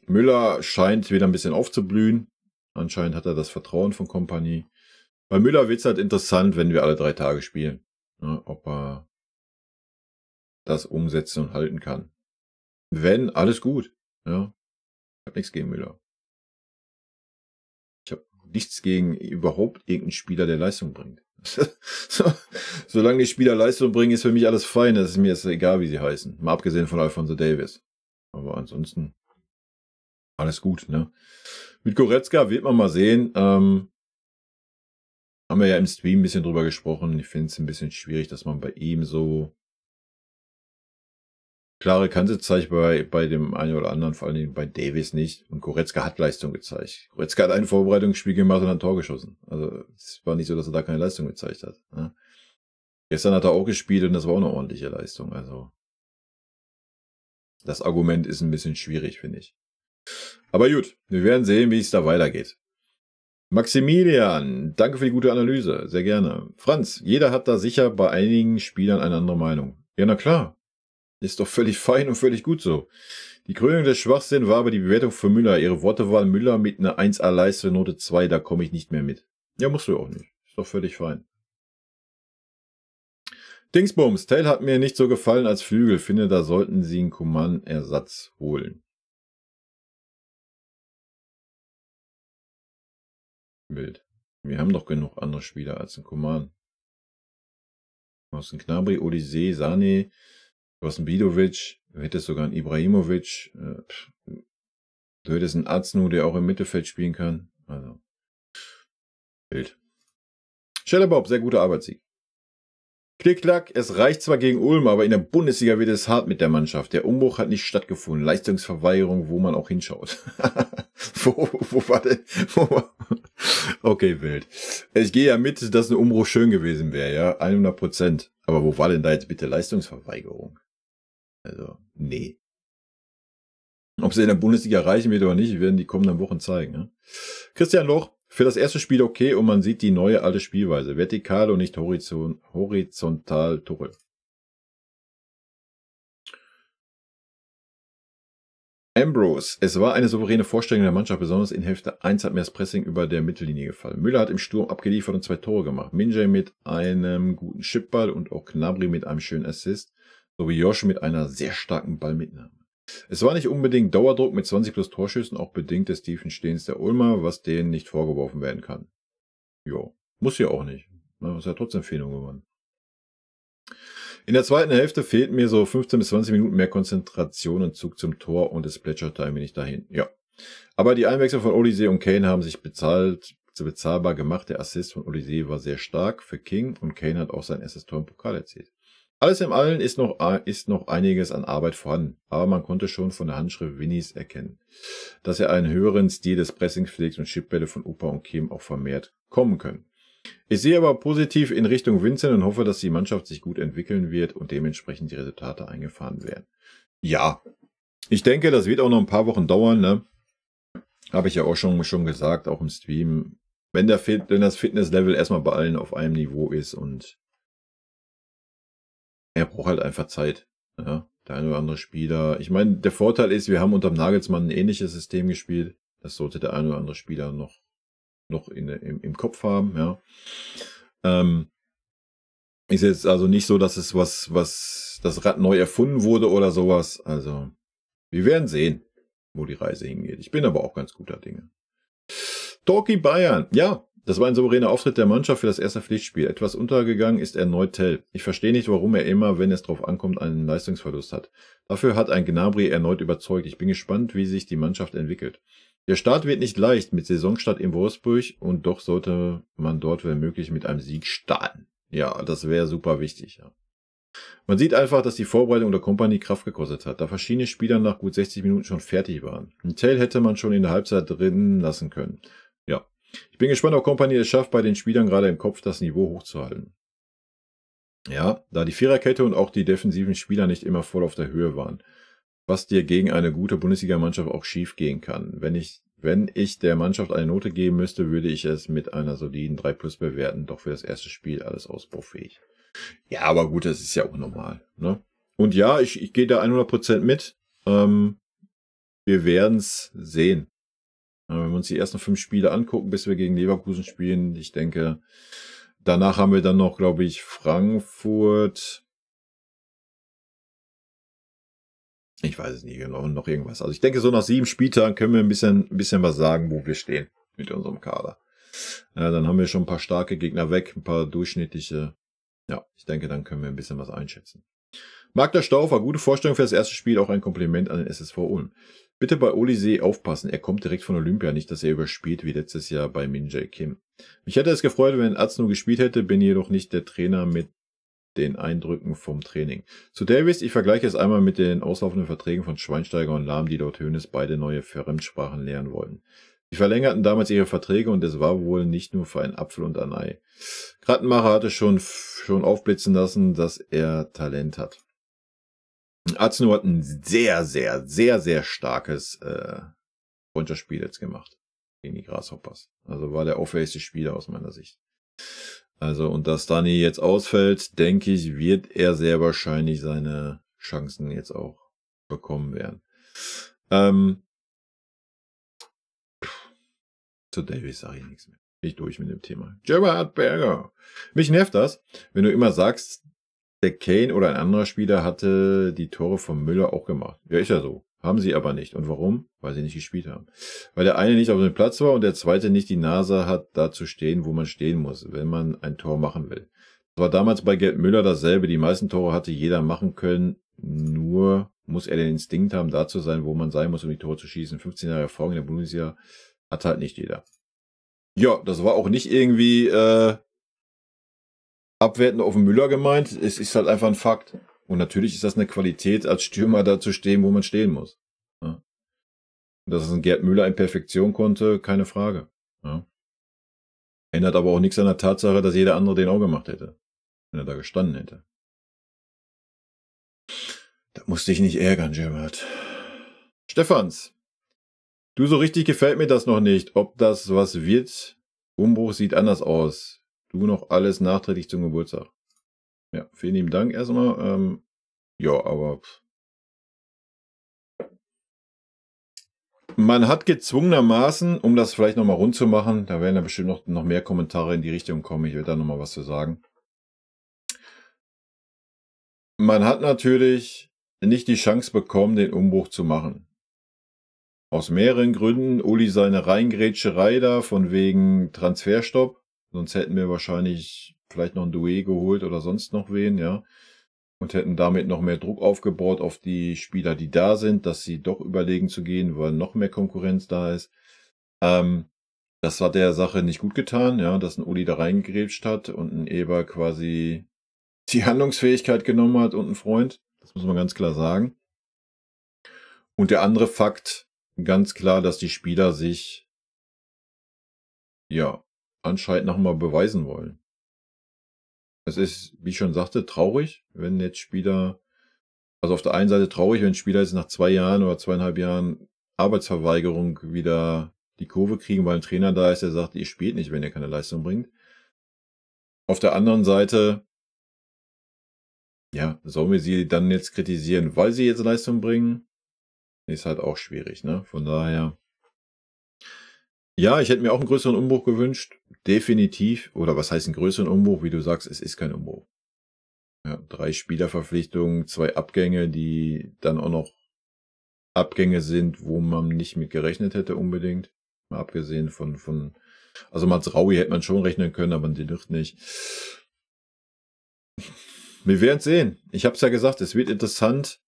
S1: Müller scheint wieder ein bisschen aufzublühen. Anscheinend hat er das Vertrauen von Kompanie. Bei Müller wird es halt interessant, wenn wir alle 3 Tage spielen. Ja, ob er das umsetzen und halten kann. Wenn, alles gut. Ja. Ich habe nichts gegen Müller. nichts gegen überhaupt irgendeinen Spieler, der Leistung bringt. Solange die Spieler Leistung bringen, ist für mich alles fein. Das ist mir jetzt egal, wie sie heißen. Mal abgesehen von Alphonso Davies. Aber ansonsten alles gut, ne? Mit Goretzka wird man mal sehen. Haben wir ja im Stream ein bisschen drüber gesprochen. Ich finde es ein bisschen schwierig, dass man bei ihm so klare Kante zeigt, bei dem einen oder anderen, vor allen Dingen bei Davies nicht. Und Goretzka hat Leistung gezeigt. Goretzka hat ein Vorbereitungsspiel gemacht und hat ein Tor geschossen. Also es war nicht so, dass er da keine Leistung gezeigt hat. Ne? Gestern hat er auch gespielt und das war auch eine ordentliche Leistung. Also das Argument ist ein bisschen schwierig, finde ich. Aber gut, wir werden sehen, wie es da weitergeht. Maximilian, danke für die gute Analyse. Sehr gerne. Franz, jeder hat da sicher bei einigen Spielern eine andere Meinung. Ja, na klar. Ist doch völlig fein und völlig gut so. Die Krönung des Schwachsinns war aber die Bewertung für Müller. Ihre Worte waren Müller mit einer 1A Leistung, Note 2, da komme ich nicht mehr mit. Ja, musst du auch nicht. Ist doch völlig fein. Dingsbums, Tell hat mir nicht so gefallen als Flügel. Finde, da sollten sie einen Coman-Ersatz holen. Wild. Wir haben doch genug andere Spieler als ein Coman. Du hast einen Gnabry, Olise, Sané, du hast einen Bidovic, du hättest sogar einen Ibrahimovic, du hättest einen Aznu, der auch im Mittelfeld spielen kann. Also, wild. Schellerbob, sehr guter Arbeitssieg. Klick-Klack, es reicht zwar gegen Ulm, aber in der Bundesliga wird es hart mit der Mannschaft. Der Umbruch hat nicht stattgefunden. Leistungsverweigerung, wo man auch hinschaut. wo war denn? Okay, wild. Ich gehe ja mit, dass ein Umbruch schön gewesen wäre, ja, 100%. Aber wo war denn da jetzt bitte Leistungsverweigerung? Also, nee. Ob sie in der Bundesliga reichen wird oder nicht, werden die kommenden Wochen zeigen. Ne? Christian Loch, für das erste Spiel okay und man sieht die neue alte Spielweise. Vertikal und nicht horizontal Tuchel. Ambrose, es war eine souveräne Vorstellung der Mannschaft, besonders in Hälfte 1 hat mir das Pressing über der Mittellinie gefallen. Müller hat im Sturm abgeliefert und 2 Tore gemacht. Minjay mit einem guten Chipball und auch Gnabry mit einem schönen Assist, sowie Josh mit einer sehr starken Ballmitnahme. Es war nicht unbedingt Dauerdruck mit 20 plus Torschüssen, auch bedingt des tiefen Stehens der Ulmer, was denen nicht vorgeworfen werden kann. Jo, muss ja auch nicht. Man ist ja trotzdem Fehlung gewonnen. In der zweiten Hälfte fehlten mir so 15 bis 20 Minuten mehr Konzentration und Zug zum Tor und es plätscherte ein wenig dahin. Ja. Aber die Einwechslung von Olise und Kane haben sich bezahlbar gemacht. Der Assist von Olise war sehr stark für King und Kane hat auch sein erstes Tor im Pokal erzielt. Alles im Allen ist noch einiges an Arbeit vorhanden, aber man konnte schon von der Handschrift Winnies erkennen, dass er einen höheren Stil des Pressings pflegt und Chipbälle von Opa und Kim auch vermehrt kommen können. Ich sehe aber positiv in Richtung Vincent und hoffe, dass die Mannschaft sich gut entwickeln wird und dementsprechend die Resultate eingefahren werden. Ja, ich denke, das wird auch noch ein paar Wochen dauern, ne? Habe ich ja auch schon gesagt, auch im Stream, wenn das Fitnesslevel erstmal bei allen auf einem Niveau ist und er braucht halt einfach Zeit. Ja, der eine oder andere Spieler. Ich meine, der Vorteil ist, wir haben unter Nagelsmann ein ähnliches System gespielt. Das sollte der eine oder andere Spieler noch im Kopf haben. Ja. Ist jetzt also nicht so, dass es was das Rad neu erfunden wurde oder sowas. Also, wir werden sehen, wo die Reise hingeht. Ich bin aber auch ganz guter Dinge. Torki Bayern. Ja, das war ein souveräner Auftritt der Mannschaft für das erste Pflichtspiel. Etwas untergegangen ist erneut Tell. Ich verstehe nicht, warum er immer, wenn es drauf ankommt, einen Leistungsverlust hat. Dafür hat ein Gnabry erneut überzeugt. Ich bin gespannt, wie sich die Mannschaft entwickelt. Der Start wird nicht leicht mit Saisonstart in Wolfsburg und doch sollte man dort, wenn möglich, mit einem Sieg starten. Ja, das wäre super wichtig. Ja. Man sieht einfach, dass die Vorbereitung der Kompanie Kraft gekostet hat, da verschiedene Spieler nach gut 60 Minuten schon fertig waren. Ein Tell hätte man schon in der Halbzeit drin lassen können. Ja. Ich bin gespannt, ob Kompanie es schafft, bei den Spielern gerade im Kopf das Niveau hochzuhalten. Ja, da die Viererkette und auch die defensiven Spieler nicht immer voll auf der Höhe waren. Was dir gegen eine gute Bundesliga-Mannschaft auch schief gehen kann. Wenn ich der Mannschaft eine Note geben müsste, würde ich es mit einer soliden 3+ bewerten, doch für das erste Spiel alles ausbaufähig. Ja, aber gut, das ist ja auch normal. Ne? Und ja, ich gehe da 100% mit. Wir werden es sehen. Wenn wir uns die ersten 5 Spiele angucken, bis wir gegen Leverkusen spielen, ich denke, danach haben wir dann noch, glaube ich, Frankfurt. Ich weiß es nicht genau, noch irgendwas. Also ich denke, so nach 7 Spieltagen können wir ein bisschen was sagen, wo wir stehen mit unserem Kader. Ja, dann haben wir schon ein paar starke Gegner weg, ein paar durchschnittliche. Ja, ich denke, dann können wir ein bisschen was einschätzen. Marc der Staufer, gute Vorstellung für das erste Spiel, auch ein Kompliment an den SSV Ulm. Bitte bei Oliseh aufpassen, er kommt direkt von Olympia, nicht, dass er überspielt wie letztes Jahr bei Min Jae Kim. Mich hätte es gefreut, wenn Azno gespielt hätte, bin jedoch nicht der Trainer mit den Eindrücken vom Training. Zu Davis, ich vergleiche es einmal mit den auslaufenden Verträgen von Schweinsteiger und Lahm, die dort Hoeneß beide neue Fremdsprachen lernen wollten. Die verlängerten damals ihre Verträge und es war wohl nicht nur für einen Apfel und ein Ei. Krattenmacher hatte schon aufblitzen lassen, dass er Talent hat. Azno hat ein sehr starkes Freundschaftsspiel jetzt gemacht gegen die Grasshoppers. Also war der auffälligste Spieler aus meiner Sicht. Also, und dass Dani jetzt ausfällt, denke ich, wird er sehr wahrscheinlich seine Chancen jetzt auch bekommen werden. Zu Davis sage ich nichts mehr. Bin ich durch mit dem Thema. Gerard Berger. Mich nervt das, wenn du immer sagst, der Kane oder ein anderer Spieler hatte die Tore von Müller auch gemacht. Ja, ist ja so. Haben sie aber nicht. Und warum? Weil sie nicht gespielt haben. Weil der eine nicht auf dem Platz war und der zweite nicht die Nase hat, da zu stehen, wo man stehen muss, wenn man ein Tor machen will. Das war damals bei Gerd Müller dasselbe. Die meisten Tore hatte jeder machen können. Nur muss er den Instinkt haben, da zu sein, wo man sein muss, um die Tore zu schießen. 15 Jahre Erfahrung in der Bundesliga hat halt nicht jeder. Ja, das war auch nicht irgendwie abwertend auf den Müller gemeint. Es ist halt einfach ein Fakt. Und natürlich ist das eine Qualität, als Stürmer da zu stehen, wo man stehen muss. Ja. Dass es ein Gerd Müller in Perfektion konnte, keine Frage. Ja. Ändert aber auch nichts an der Tatsache, dass jeder andere den auch gemacht hätte. Wenn er da gestanden hätte. Da musste ich nicht ärgern, Gerard. Stefans. Du, so richtig gefällt mir das noch nicht. Ob das was wird? Umbruch sieht anders aus. Du noch alles nachträglich zum Geburtstag. Ja, vielen lieben Dank erstmal. Ja, aber man hat gezwungenermaßen, um das vielleicht nochmal rund zu machen, da werden ja bestimmt noch mehr Kommentare in die Richtung kommen, ich werde da nochmal was zu sagen. Man hat natürlich nicht die Chance bekommen, den Umbruch zu machen. Aus mehreren Gründen. Uli seine Reingrätscherei da, von wegen Transferstopp. Sonst hätten wir wahrscheinlich vielleicht noch ein Doué geholt oder sonst noch wen, ja. Und hätten damit noch mehr Druck aufgebaut auf die Spieler, die da sind, dass sie doch überlegen zu gehen, weil noch mehr Konkurrenz da ist. Das hat der Sache nicht gut getan, ja, dass ein Uli da reingegrätscht hat und ein Eber quasi die Handlungsfähigkeit genommen hat und ein Freund. Das muss man ganz klar sagen. Und der andere Fakt, ganz klar, dass die Spieler sich, ja, anscheinend nochmal beweisen wollen. Es ist, wie ich schon sagte, traurig, wenn jetzt Spieler, also auf der einen Seite traurig, wenn Spieler jetzt nach 2 Jahren oder 2,5 Jahren Arbeitsverweigerung wieder die Kurve kriegen, weil ein Trainer da ist, der sagt, ihr spielt nicht, wenn ihr keine Leistung bringt. Auf der anderen Seite, ja, sollen wir sie dann jetzt kritisieren, weil sie jetzt Leistung bringen? Ist halt auch schwierig, ne? Von daher, ja, ich hätte mir auch einen größeren Umbruch gewünscht. Definitiv. Oder was heißt einen größeren Umbruch? Wie du sagst, es ist kein Umbruch. Ja, 3 Spielerverpflichtungen, 2 Abgänge, die dann auch noch Abgänge sind, wo man nicht mit gerechnet hätte unbedingt. Mal abgesehen von also Mats Raui hätte man schon rechnen können, aber die Luft nicht. Wir werden sehen. Ich habe es ja gesagt, es wird interessant.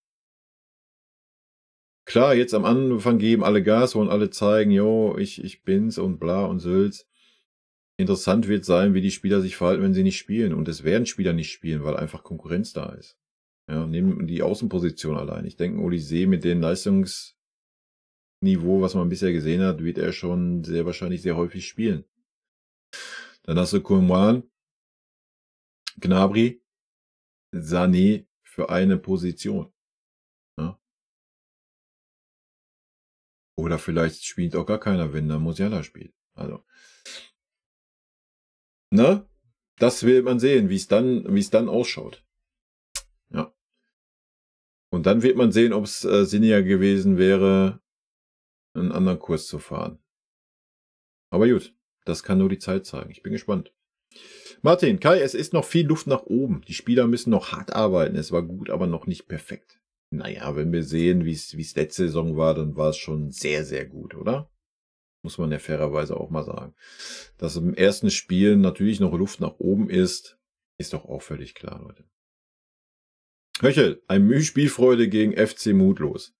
S1: Klar, jetzt am Anfang geben alle Gas, wollen alle zeigen, jo, ich bin's und bla und Sülz. Interessant wird sein, wie die Spieler sich verhalten, wenn sie nicht spielen. Und es werden Spieler nicht spielen, weil einfach Konkurrenz da ist. Ja, nehmen die Außenposition allein. Ich denke, Oliseh mit dem Leistungsniveau, was man bisher gesehen hat, wird er schon sehr wahrscheinlich sehr häufig spielen. Dann hast du Koeman, Gnabry, Sané für eine Position. Ja. Oder vielleicht spielt auch gar keiner, wenn dann Musiala spielt. Also, ne? Das will man sehen, wie es dann ausschaut. Ja. Und dann wird man sehen, ob es sinniger gewesen wäre, einen anderen Kurs zu fahren. Aber gut, das kann nur die Zeit zeigen. Ich bin gespannt. Martin, Kai, es ist noch viel Luft nach oben. Die Spieler müssen noch hart arbeiten. Es war gut, aber noch nicht perfekt. Naja, wenn wir sehen, wie es letzte Saison war, dann war es schon sehr, sehr gut, oder? Muss man ja fairerweise auch mal sagen. Dass im ersten Spiel natürlich noch Luft nach oben ist doch auch völlig klar, Leute. Höchel, ein Müh Spielfreude gegen FC Mutlos.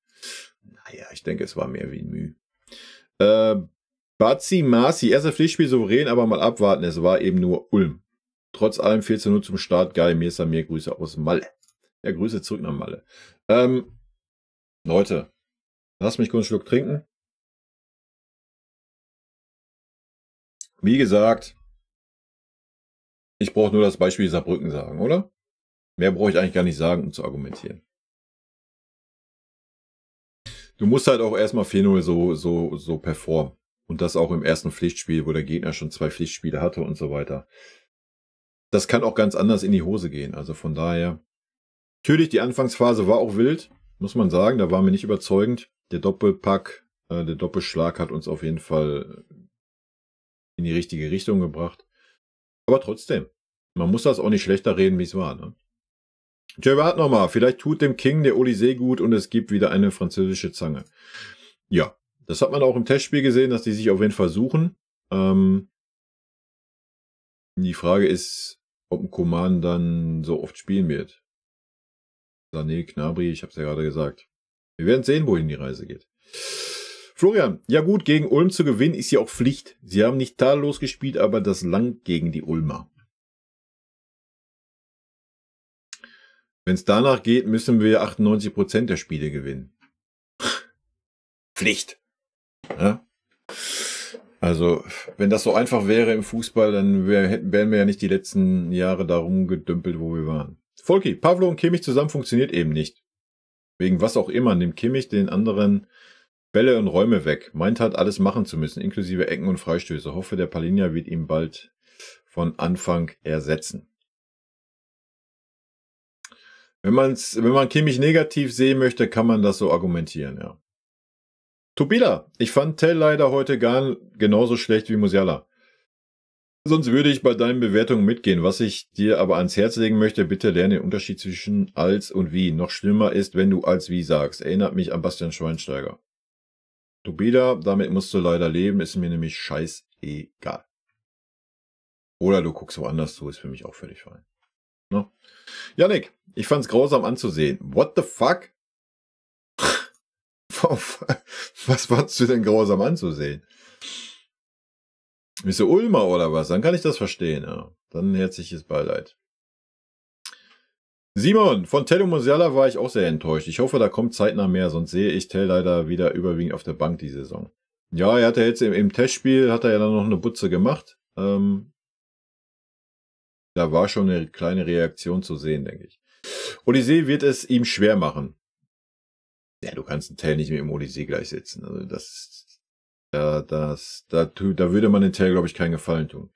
S1: Naja, ich denke, es war mehr wie ein Müh. Bazi Masi, erster Pflichtspiel souverän, aber mal abwarten, es war eben nur Ulm. Trotz allem 4:0 zum Start, geil, mir ist da mehr Grüße aus Malle. Ja, Grüße zurück nach Malle. Leute, lasst mich kurz einen Schluck trinken. Wie gesagt, ich brauche nur das Beispiel Saarbrücken sagen, oder? Mehr brauche ich eigentlich gar nicht sagen, um zu argumentieren. Du musst halt auch erstmal 4:0 so performen. Und das auch im ersten Pflichtspiel, wo der Gegner schon 2 Pflichtspiele hatte und so weiter. Das kann auch ganz anders in die Hose gehen. Also von daher. Natürlich, die Anfangsphase war auch wild, muss man sagen. Da waren wir nicht überzeugend. Der Doppelpack, der Doppelschlag hat uns auf jeden Fall in die richtige Richtung gebracht. Aber trotzdem, man muss das auch nicht schlechter reden, wie es war. Ne? Tja, warte nochmal. Vielleicht tut dem King der Olysee gut und es gibt wieder eine französische Zange. Ja, das hat man auch im Testspiel gesehen, dass die sich auf jeden Fall suchen. Die Frage ist, ob ein Coman dann so oft spielen wird. Sané, Gnabry, ich habe es ja gerade gesagt. Wir werden sehen, wohin die Reise geht. Florian, ja gut, gegen Ulm zu gewinnen ist ja auch Pflicht. Sie haben nicht tadellos gespielt, aber das langt gegen die Ulmer. Wenn es danach geht, müssen wir 98% der Spiele gewinnen. Pflicht. Ja? Also, wenn das so einfach wäre im Fußball, dann wären wir ja nicht die letzten Jahre da rumgedümpelt, wo wir waren. Volki, Pavlo und Kimmich zusammen funktioniert eben nicht. Wegen was auch immer, nimmt Kimmich den anderen Bälle und Räume weg. Meint halt alles machen zu müssen, inklusive Ecken und Freistöße. Hoffe, der Palhinha wird ihn bald von Anfang ersetzen. Wenn man Kimmich negativ sehen möchte, kann man das so argumentieren, ja. Tobila, ich fand Tell leider heute genauso schlecht wie Musiala. Sonst würde ich bei deinen Bewertungen mitgehen. Was ich dir aber ans Herz legen möchte, bitte lerne den Unterschied zwischen als und wie. Noch schlimmer ist, wenn du als wie sagst. Erinnert mich an Bastian Schweinsteiger. Tobila, damit musst du leider leben, ist mir nämlich scheißegal. Oder du guckst woanders zu, ist für mich auch völlig fein. Ne? Yannick, ich fand's grausam anzusehen. What the fuck? Was fandst du denn grausam anzusehen? Bist du Ulmer oder was? Dann kann ich das verstehen. Ja. Dann herzliches Beileid. Simon, von Tell und Musiala war ich auch sehr enttäuscht. Ich hoffe, da kommt zeitnah mehr, sonst sehe ich Tell leider wieder überwiegend auf der Bank die Saison. Ja, er hat ja jetzt im Testspiel, hat er ja dann noch eine Butze gemacht. Da war schon eine kleine Reaktion zu sehen, denke ich. Odyssee wird es ihm schwer machen. Ja, du kannst einen Tell nicht mit dem Odyssee gleichsetzen. Also da würde man den Tell, glaube ich, keinen Gefallen tun.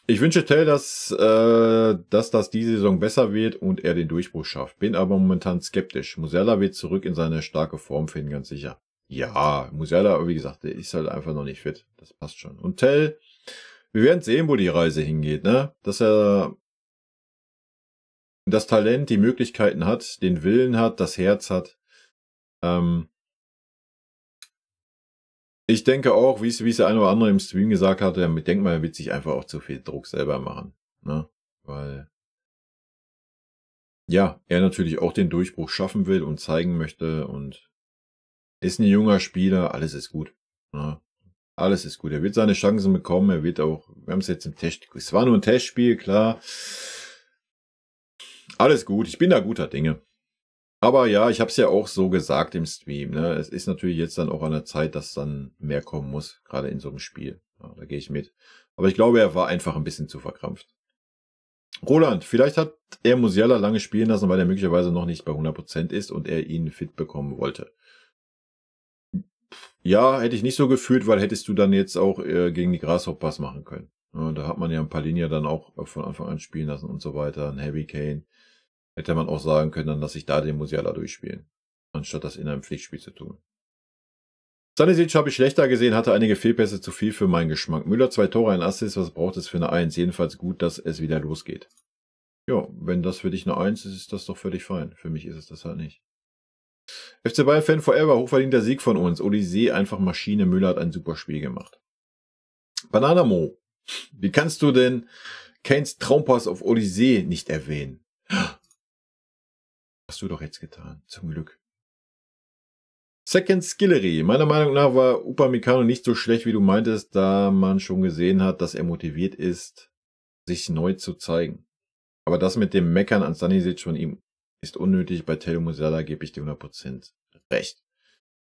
S1: Ich wünsche Tell, dass das diese Saison besser wird und er den Durchbruch schafft. Bin aber momentan skeptisch. Musiala wird zurück in seine starke Form finden, ganz sicher. Ja, Musiala, wie gesagt, der ist halt einfach noch nicht fit. Das passt schon. Und Tell, wir werden sehen, wo die Reise hingeht, ne? Dass er das Talent, die Möglichkeiten hat, den Willen hat, das Herz hat. Ich denke auch, wie es der eine oder andere im Stream gesagt hatte, ich denke mal, er wird sich einfach auch zu viel Druck selber machen. Ne? Weil ja, er natürlich auch den Durchbruch schaffen will und zeigen möchte und ist ein junger Spieler, alles ist gut. Ne? Alles ist gut. Er wird seine Chancen bekommen, er wird auch, wir haben es jetzt im Test, es war nur ein Testspiel, klar. Alles gut, ich bin da guter Dinge. Aber ja, ich habe es ja auch so gesagt im Stream. Ne? Es ist natürlich jetzt dann auch an der Zeit, dass dann mehr kommen muss, gerade in so einem Spiel. Ja, da gehe ich mit. Aber ich glaube, er war einfach ein bisschen zu verkrampft. Roland, vielleicht hat er Musiala lange spielen lassen, weil er möglicherweise noch nicht bei 100% ist und er ihn fit bekommen wollte. Ja, hätte ich nicht so gefühlt, weil hättest du dann jetzt auch gegen die Grasshoppers machen können. Ja, da hat man ja ein paar Linien dann auch von Anfang an spielen lassen und so weiter. Ein Heavy Kane. Hätte man auch sagen können, dann lasse ich da den Musiala durchspielen, anstatt das in einem Pflichtspiel zu tun. Stanisic habe ich schlechter gesehen, hatte einige Fehlpässe zu viel für meinen Geschmack. Müller 2 Tore, ein Assist, was braucht es für eine 1? Jedenfalls gut, dass es wieder losgeht. Ja, wenn das für dich eine 1 ist, ist das doch völlig fein. Für mich ist es das halt nicht. FC Bayern Fan Forever, hochverdienter Sieg von uns. Odyssee, einfach Maschine. Müller hat ein super Spiel gemacht. Bananamo, wie kannst du denn Kanes Traumpass auf Odyssee nicht erwähnen? Hast du doch jetzt getan, zum Glück. Second Skillery. Meiner Meinung nach war Upamecano nicht so schlecht, wie du meintest, da man schon gesehen hat, dass er motiviert ist, sich neu zu zeigen. Aber das mit dem Meckern an Stanisic von ihm ist unnötig. Bei Tello Musiala gebe ich dir 100% recht.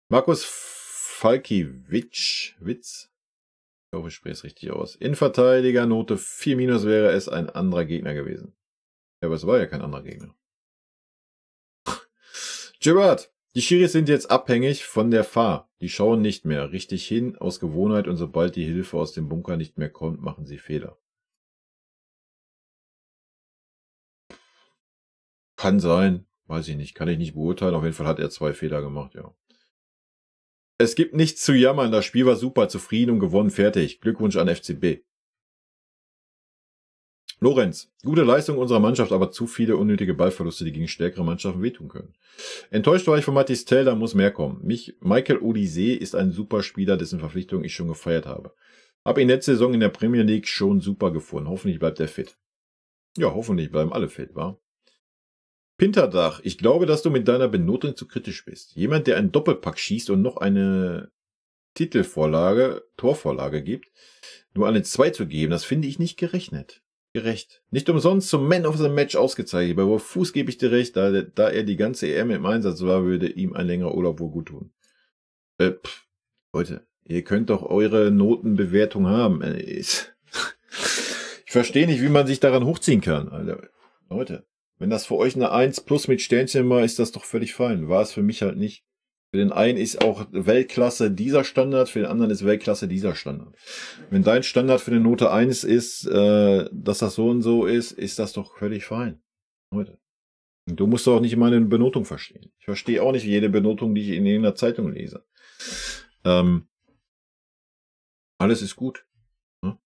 S1: Markus Falkiewicz, ich hoffe, ich spreche es richtig aus. Innenverteidiger, Note 4- wäre es ein anderer Gegner gewesen. Ja, aber es war ja kein anderer Gegner. Gerard. Die Schiris sind jetzt abhängig von der Fahr. Die schauen nicht mehr richtig hin aus Gewohnheit und sobald die Hilfe aus dem Bunker nicht mehr kommt, machen sie Fehler. Kann sein, weiß ich nicht, kann ich nicht beurteilen. Auf jeden Fall hat er 2 Fehler gemacht, ja. Es gibt nichts zu jammern, das Spiel war super, zufrieden und gewonnen, fertig. Glückwunsch an FCB. Lorenz, gute Leistung unserer Mannschaft, aber zu viele unnötige Ballverluste, die gegen stärkere Mannschaften wehtun können. Enttäuscht war ich von Mathis Tell, da muss mehr kommen. Michael Odyssee ist ein super Spieler, dessen Verpflichtung ich schon gefeiert habe. Hab ihn letzte Saison in der Premier League schon super gefunden. Hoffentlich bleibt er fit. Ja, hoffentlich bleiben alle fit, wa? Pinterdach, ich glaube, dass du mit deiner Benotung zu kritisch bist. Jemand, der einen Doppelpack schießt und noch eine Torvorlage gibt, nur eine 2 zu geben, das finde ich nicht gerecht. Nicht umsonst zum Man of the Match ausgezeichnet. Bei Fuß gebe ich dir recht, da er die ganze EM im Einsatz war, würde ihm ein längerer Urlaub wohl gut tun. Leute, ihr könnt doch eure Notenbewertung haben. Ich verstehe nicht, wie man sich daran hochziehen kann. Alter. Leute, wenn das für euch eine 1 plus mit Sternchen war, ist das doch völlig fein. War es für mich halt nicht. Für den einen ist auch Weltklasse dieser Standard, für den anderen ist Weltklasse dieser Standard. Wenn dein Standard für eine Note 1 ist, dass das so und so ist das doch völlig fein. Leute. Und du musst doch auch nicht meine Benotung verstehen. Ich verstehe auch nicht jede Benotung, die ich in irgendeiner Zeitung lese. Alles ist gut. Ne?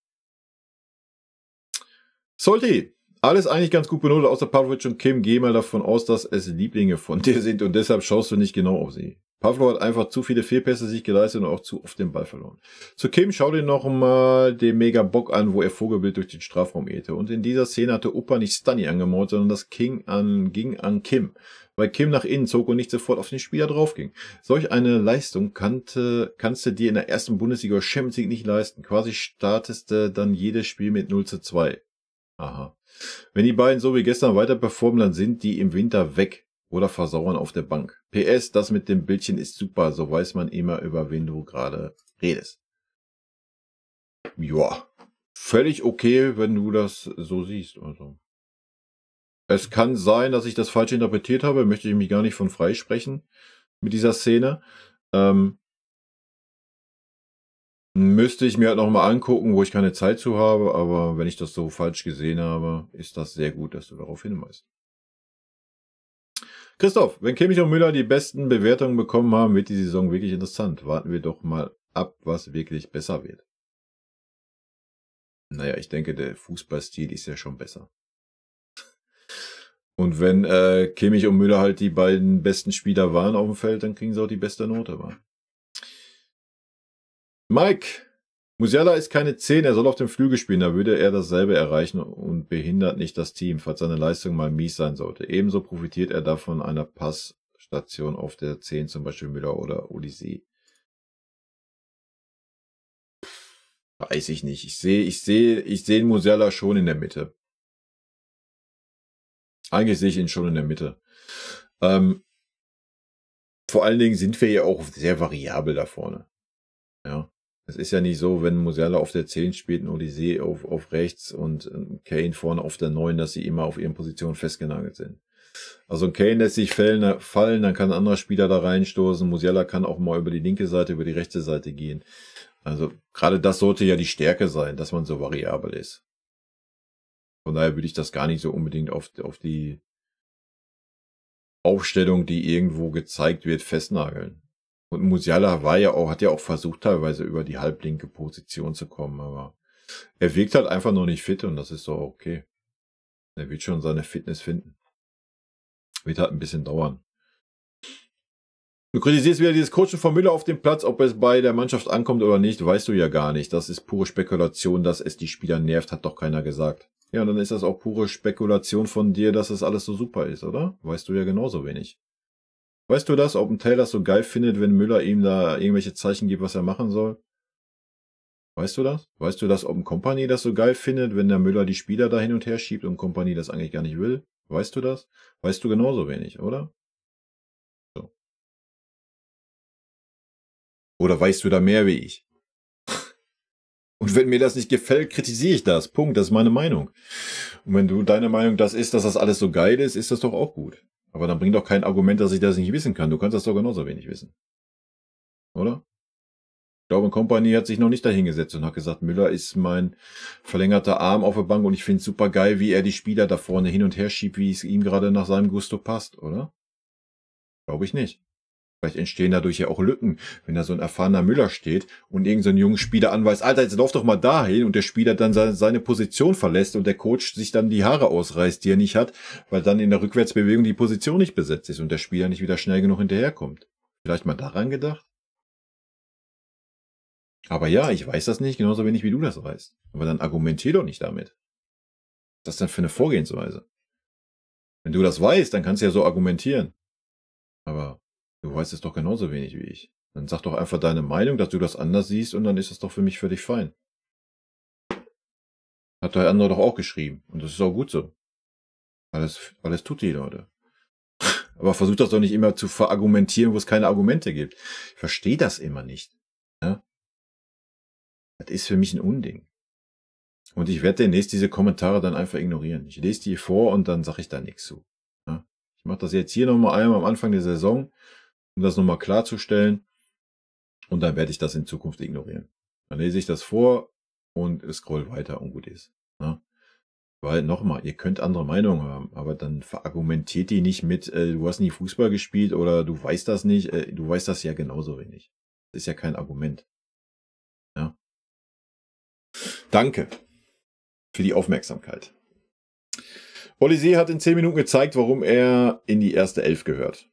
S1: Solti, alles eigentlich ganz gut benotet, außer Pavlovic und Kim. Geh mal davon aus, dass es Lieblinge von dir sind und deshalb schaust du nicht genau auf sie. Pavlov hat einfach zu viele Fehlpässe sich geleistet und auch zu oft den Ball verloren. Zu Kim, schau dir noch mal den Mega-Bock an, wo er Vogelbild durch den Strafraum ehte. Und in dieser Szene hatte Upa nicht Stunny angemauert, sondern das ging an Kim, weil Kim nach innen zog und nicht sofort auf den Spieler draufging. Solch eine Leistung kannst du dir in der ersten Bundesliga oder Champions League nicht leisten. Quasi startest du dann jedes Spiel mit 0:2. Aha. Wenn die beiden so wie gestern weiter performen, dann sind die im Winter weg oder versauern auf der Bank. PS, das mit dem Bildchen ist super, so weiß man immer, über wen du gerade redest. Ja, völlig okay, wenn du das so siehst. Also. Es kann sein, dass ich das falsch interpretiert habe, möchte ich mich gar nicht von freisprechen mit dieser Szene. Müsste ich mir halt nochmal angucken, wo ich keine Zeit zu habe, aber wenn ich das so falsch gesehen habe, ist das sehr gut, dass du darauf hinweist. Christoph, wenn Kimmich und Müller die besten Bewertungen bekommen haben, wird die Saison wirklich interessant. Warten wir doch mal ab, was wirklich besser wird. Naja, ich denke, der Fußballstil ist ja schon besser. Und wenn Kimmich und Müller halt die beiden besten Spieler waren auf dem Feld, dann kriegen sie auch die beste Note. Wa? Mike, Musiala ist keine 10, er soll auf dem Flügel spielen, da würde er dasselbe erreichen und behindert nicht das Team, falls seine Leistung mal mies sein sollte. Ebenso profitiert er davon einer Passstation auf der 10, zum Beispiel Müller oder Odyssee. Weiß ich nicht. Ich sehe Musiala schon in der Mitte. Eigentlich sehe ich ihn schon in der Mitte. Vor allen Dingen sind wir ja auch sehr variabel da vorne. Ja. Es ist ja nicht so, wenn Musiala auf der 10 spielt und Odyssee auf rechts und Kane vorne auf der 9, dass sie immer auf ihren Positionen festgenagelt sind. Also Kane lässt sich fallen, dann kann ein anderer Spieler da reinstoßen. Musiala kann auch mal über die linke Seite, über die rechte Seite gehen. Also gerade das sollte ja die Stärke sein, dass man so variabel ist. Von daher würde ich das gar nicht so unbedingt auf die Aufstellung, die irgendwo gezeigt wird, festnageln. Und Musiala hat ja auch versucht, teilweise über die halblinke Position zu kommen, aber er wirkt halt einfach noch nicht fit und das ist doch okay. Er wird schon seine Fitness finden. Wird halt ein bisschen dauern. Du kritisierst wieder dieses Coaching von Müller auf dem Platz, ob es bei der Mannschaft ankommt oder nicht, weißt du ja gar nicht. Das ist pure Spekulation, dass es die Spieler nervt, hat doch keiner gesagt. Ja, dann ist das auch pure Spekulation von dir, dass es alles so super ist, oder? Weißt du ja genauso wenig. Weißt du das, ob ein Taylor das so geil findet, wenn Müller ihm da irgendwelche Zeichen gibt, was er machen soll? Weißt du das? Weißt du das, ob ein Kompanie das so geil findet, wenn der Müller die Spieler da hin und her schiebt und Kompanie das eigentlich gar nicht will? Weißt du das? Weißt du genauso wenig, oder? So. Oder weißt du da mehr wie ich? Und wenn mir das nicht gefällt, kritisiere ich das. Punkt. Das ist meine Meinung. Und wenn du deine Meinung das ist, dass das alles so geil ist, ist das doch auch gut. Aber dann bringt doch kein Argument, dass ich das nicht wissen kann. Du kannst das doch genauso wenig wissen. Oder? Ich glaube, Kompanie hat sich noch nicht dahingesetzt und hat gesagt, Müller ist mein verlängerter Arm auf der Bank und ich finde es super geil, wie er die Spieler da vorne hin und her schiebt, wie es ihm gerade nach seinem Gusto passt, oder? Glaube ich nicht. Vielleicht entstehen dadurch ja auch Lücken, wenn da so ein erfahrener Müller steht und irgend so ein junger Spieler anweist, Alter, jetzt lauf doch mal dahin und der Spieler dann seine Position verlässt und der Coach sich dann die Haare ausreißt, die er nicht hat, weil dann in der Rückwärtsbewegung die Position nicht besetzt ist und der Spieler nicht wieder schnell genug hinterherkommt. Vielleicht mal daran gedacht? Aber ja, ich weiß das nicht, genauso wenig wie du das weißt. Aber dann argumentier doch nicht damit. Was ist das denn für eine Vorgehensweise? Wenn du das weißt, dann kannst du ja so argumentieren. Aber du weißt es doch genauso wenig wie ich. Dann sag doch einfach deine Meinung, dass du das anders siehst und dann ist das doch für mich völlig fein. Hat der andere doch auch geschrieben. Und das ist auch gut so. Alles tut die Leute. Aber versuch das doch nicht immer zu verargumentieren, wo es keine Argumente gibt. Ich verstehe das immer nicht. Ja? Das ist für mich ein Unding. Und ich werde demnächst diese Kommentare dann einfach ignorieren. Ich lese die vor und dann sage ich da nichts zu. Ja? Ich mache das jetzt hier nochmal einmal am Anfang der Saison, um das nochmal klarzustellen. Und dann werde ich das in Zukunft ignorieren. Dann lese ich das vor und scroll weiter und gut ist. Ja? Weil nochmal, ihr könnt andere Meinungen haben, aber dann verargumentiert die nicht mit, du hast nie Fußball gespielt oder du weißt das nicht. Du weißt das ja genauso wenig. Das ist ja kein Argument. Ja? Danke für die Aufmerksamkeit. Olysee hat in 10 Minuten gezeigt, warum er in die erste Elf gehört.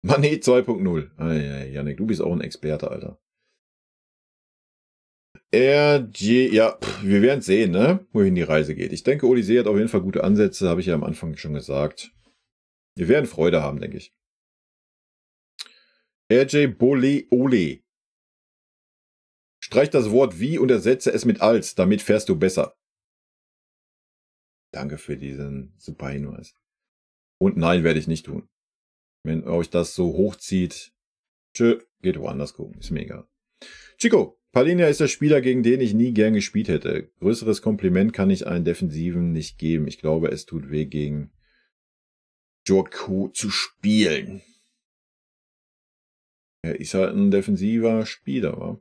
S1: Mané 2.0. Janik, du bist auch ein Experte, Alter. Ja, wir werden sehen, ne, wohin die Reise geht. Ich denke, Olysee hat auf jeden Fall gute Ansätze, habe ich ja am Anfang schon gesagt. Wir werden Freude haben, denke ich. RJ Boleole. Streich das Wort wie und ersetze es mit als, damit fährst du besser. Danke für diesen super Hinweis. Und nein, werde ich nicht tun. Wenn euch das so hochzieht, geht woanders gucken, ist mir egal. Chico, Palhinha ist der Spieler, gegen den ich nie gern gespielt hätte. Größeres Kompliment kann ich einen Defensiven nicht geben. Ich glaube, es tut weh, gegen Djorkaeff zu spielen. Er ist halt ein defensiver Spieler, wa?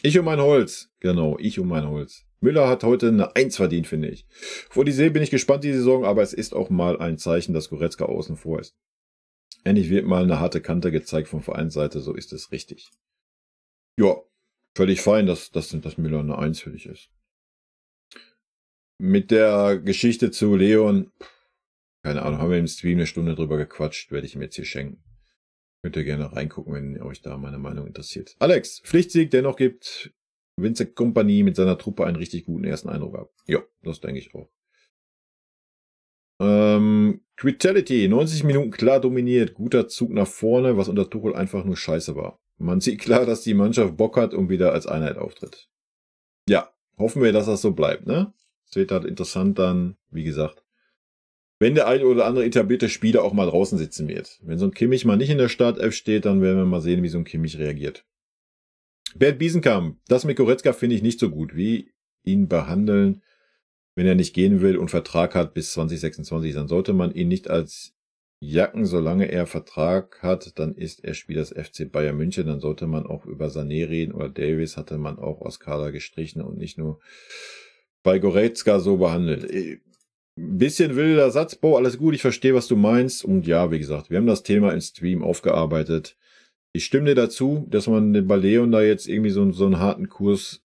S1: Ich um mein Holz. Genau, ich um mein Holz. Müller hat heute eine 1 verdient, finde ich. Vor die See bin ich gespannt die Saison, aber es ist auch mal ein Zeichen, dass Goretzka außen vor ist. Endlich wird mal eine harte Kante gezeigt von Vereinsseite, so ist es richtig. Ja, völlig fein, dass Müller eine 1 für dich ist. Mit der Geschichte zu Leon, keine Ahnung, haben wir im Stream eine Stunde drüber gequatscht, werde ich ihm jetzt hier schenken. Könnt ihr gerne reingucken, wenn euch da meine Meinung interessiert. Alex, Pflichtsieg, dennoch gibt Vincent Kompany mit seiner Truppe einen richtig guten ersten Eindruck ab. Ja, das denke ich auch. Critality, 90 Minuten klar dominiert, guter Zug nach vorne, was unter Tuchel einfach nur scheiße war. Man sieht klar, dass die Mannschaft Bock hat und wieder als Einheit auftritt. Ja, hoffen wir, dass das so bleibt, ne? Es wird halt interessant dann, wie gesagt, wenn der eine oder andere etablierte Spieler auch mal draußen sitzen wird. Wenn so ein Kimmich mal nicht in der Startelf steht, dann werden wir mal sehen, wie so ein Kimmich reagiert. Bert Biesenkamp, das mit Goretzka finde ich nicht so gut. Wie ihn behandeln, wenn er nicht gehen will und Vertrag hat bis 2026, dann sollte man ihn nicht als Jacken, solange er Vertrag hat, dann ist er Spieler des FC Bayern München, dann sollte man auch über Sané reden oder Davis hatte man auch aus Kader gestrichen und nicht nur bei Goretzka so behandelt. Ein bisschen wilder Satzbau, alles gut, ich verstehe, was du meinst. Und ja, wie gesagt, wir haben das Thema im Stream aufgearbeitet. Ich stimme dir dazu, dass man bei Leon da jetzt irgendwie so einen harten Kurs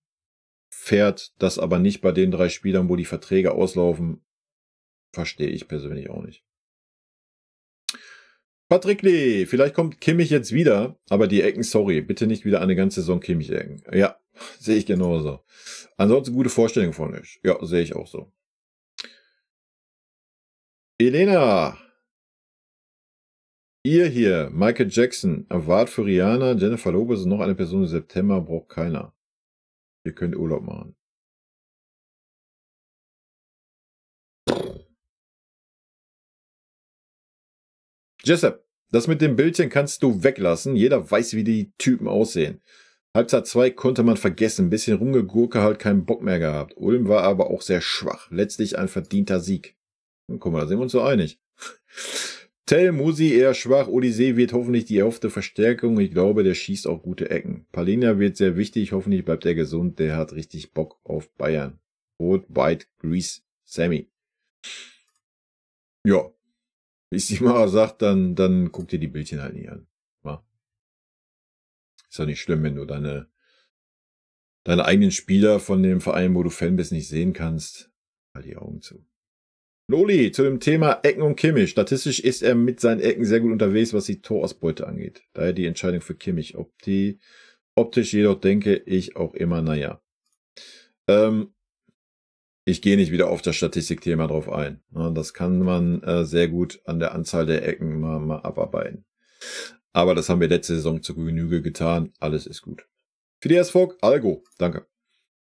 S1: fährt, das aber nicht bei den 3 Spielern, wo die Verträge auslaufen, verstehe ich persönlich auch nicht. Patrick Lee, vielleicht kommt Kimmich jetzt wieder, aber die Ecken, sorry, bitte nicht wieder eine ganze Saison Kimmich-Ecken. Ja, sehe ich genauso. Ansonsten gute Vorstellung von euch. Ja, sehe ich auch so. Elena, ihr hier, Michael Jackson, Award für Rihanna, Jennifer Lopez und noch eine Person im September braucht keiner. Ihr könnt Urlaub machen. Jessup, das mit dem Bildchen kannst du weglassen. Jeder weiß, wie die Typen aussehen. Halbzeit 2 konnte man vergessen. Ein bisschen Rumgegurke, halt keinen Bock mehr gehabt. Ulm war aber auch sehr schwach. Letztlich ein verdienter Sieg. Guck mal, da sind wir uns so einig. Tell Musi eher schwach. Odyssee wird hoffentlich die erhoffte Verstärkung. Ich glaube, der schießt auch gute Ecken. Palina wird sehr wichtig. Hoffentlich bleibt er gesund. Der hat richtig Bock auf Bayern. Rot, White, Grease, Sammy. Ja. Wie Simara sagt, dann guck dir die Bildchen halt nicht an. Ja. Ist doch nicht schlimm, wenn du deine eigenen Spieler von dem Verein, wo du Fan bist, nicht sehen kannst. Halt die Augen zu. Loli, zu dem Thema Ecken und Kimmich. Statistisch ist er mit seinen Ecken sehr gut unterwegs, was die Torausbeute angeht. Daher die Entscheidung für Kimmich. Optisch jedoch denke ich auch immer, naja. Ich gehe nicht wieder auf das Statistikthema drauf ein. Das kann man sehr gut an der Anzahl der Ecken mal abarbeiten. Aber das haben wir letzte Saison zur Genüge getan. Alles ist gut. Phileas Fogg, Algo, danke.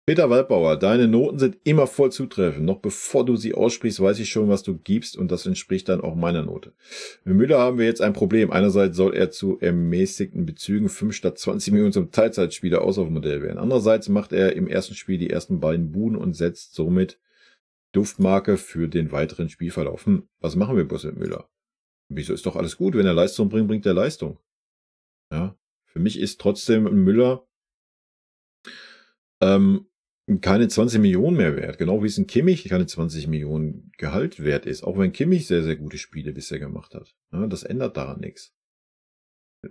S1: Peter Waldbauer, deine Noten sind immer voll zutreffend. Noch bevor du sie aussprichst, weiß ich schon, was du gibst und das entspricht dann auch meiner Note. Mit Müller haben wir jetzt ein Problem. Einerseits soll er zu ermäßigten Bezügen 5 statt 20 Millionen zum Teilzeitspieler Auslaufmodell werden. Andererseits macht er im ersten Spiel die ersten beiden Buden und setzt somit Duftmarke für den weiteren Spielverlauf. Was machen wir bloß mit Müller? Wieso ist doch alles gut? Wenn er Leistung bringt, bringt er Leistung. Ja, für mich ist trotzdem Müller keine 20 Millionen mehr wert. Genau wie es ein Kimmich keine 20 Millionen Gehalt wert ist. Auch wenn Kimmich sehr, sehr gute Spiele bisher gemacht hat. Ja, das ändert daran nichts.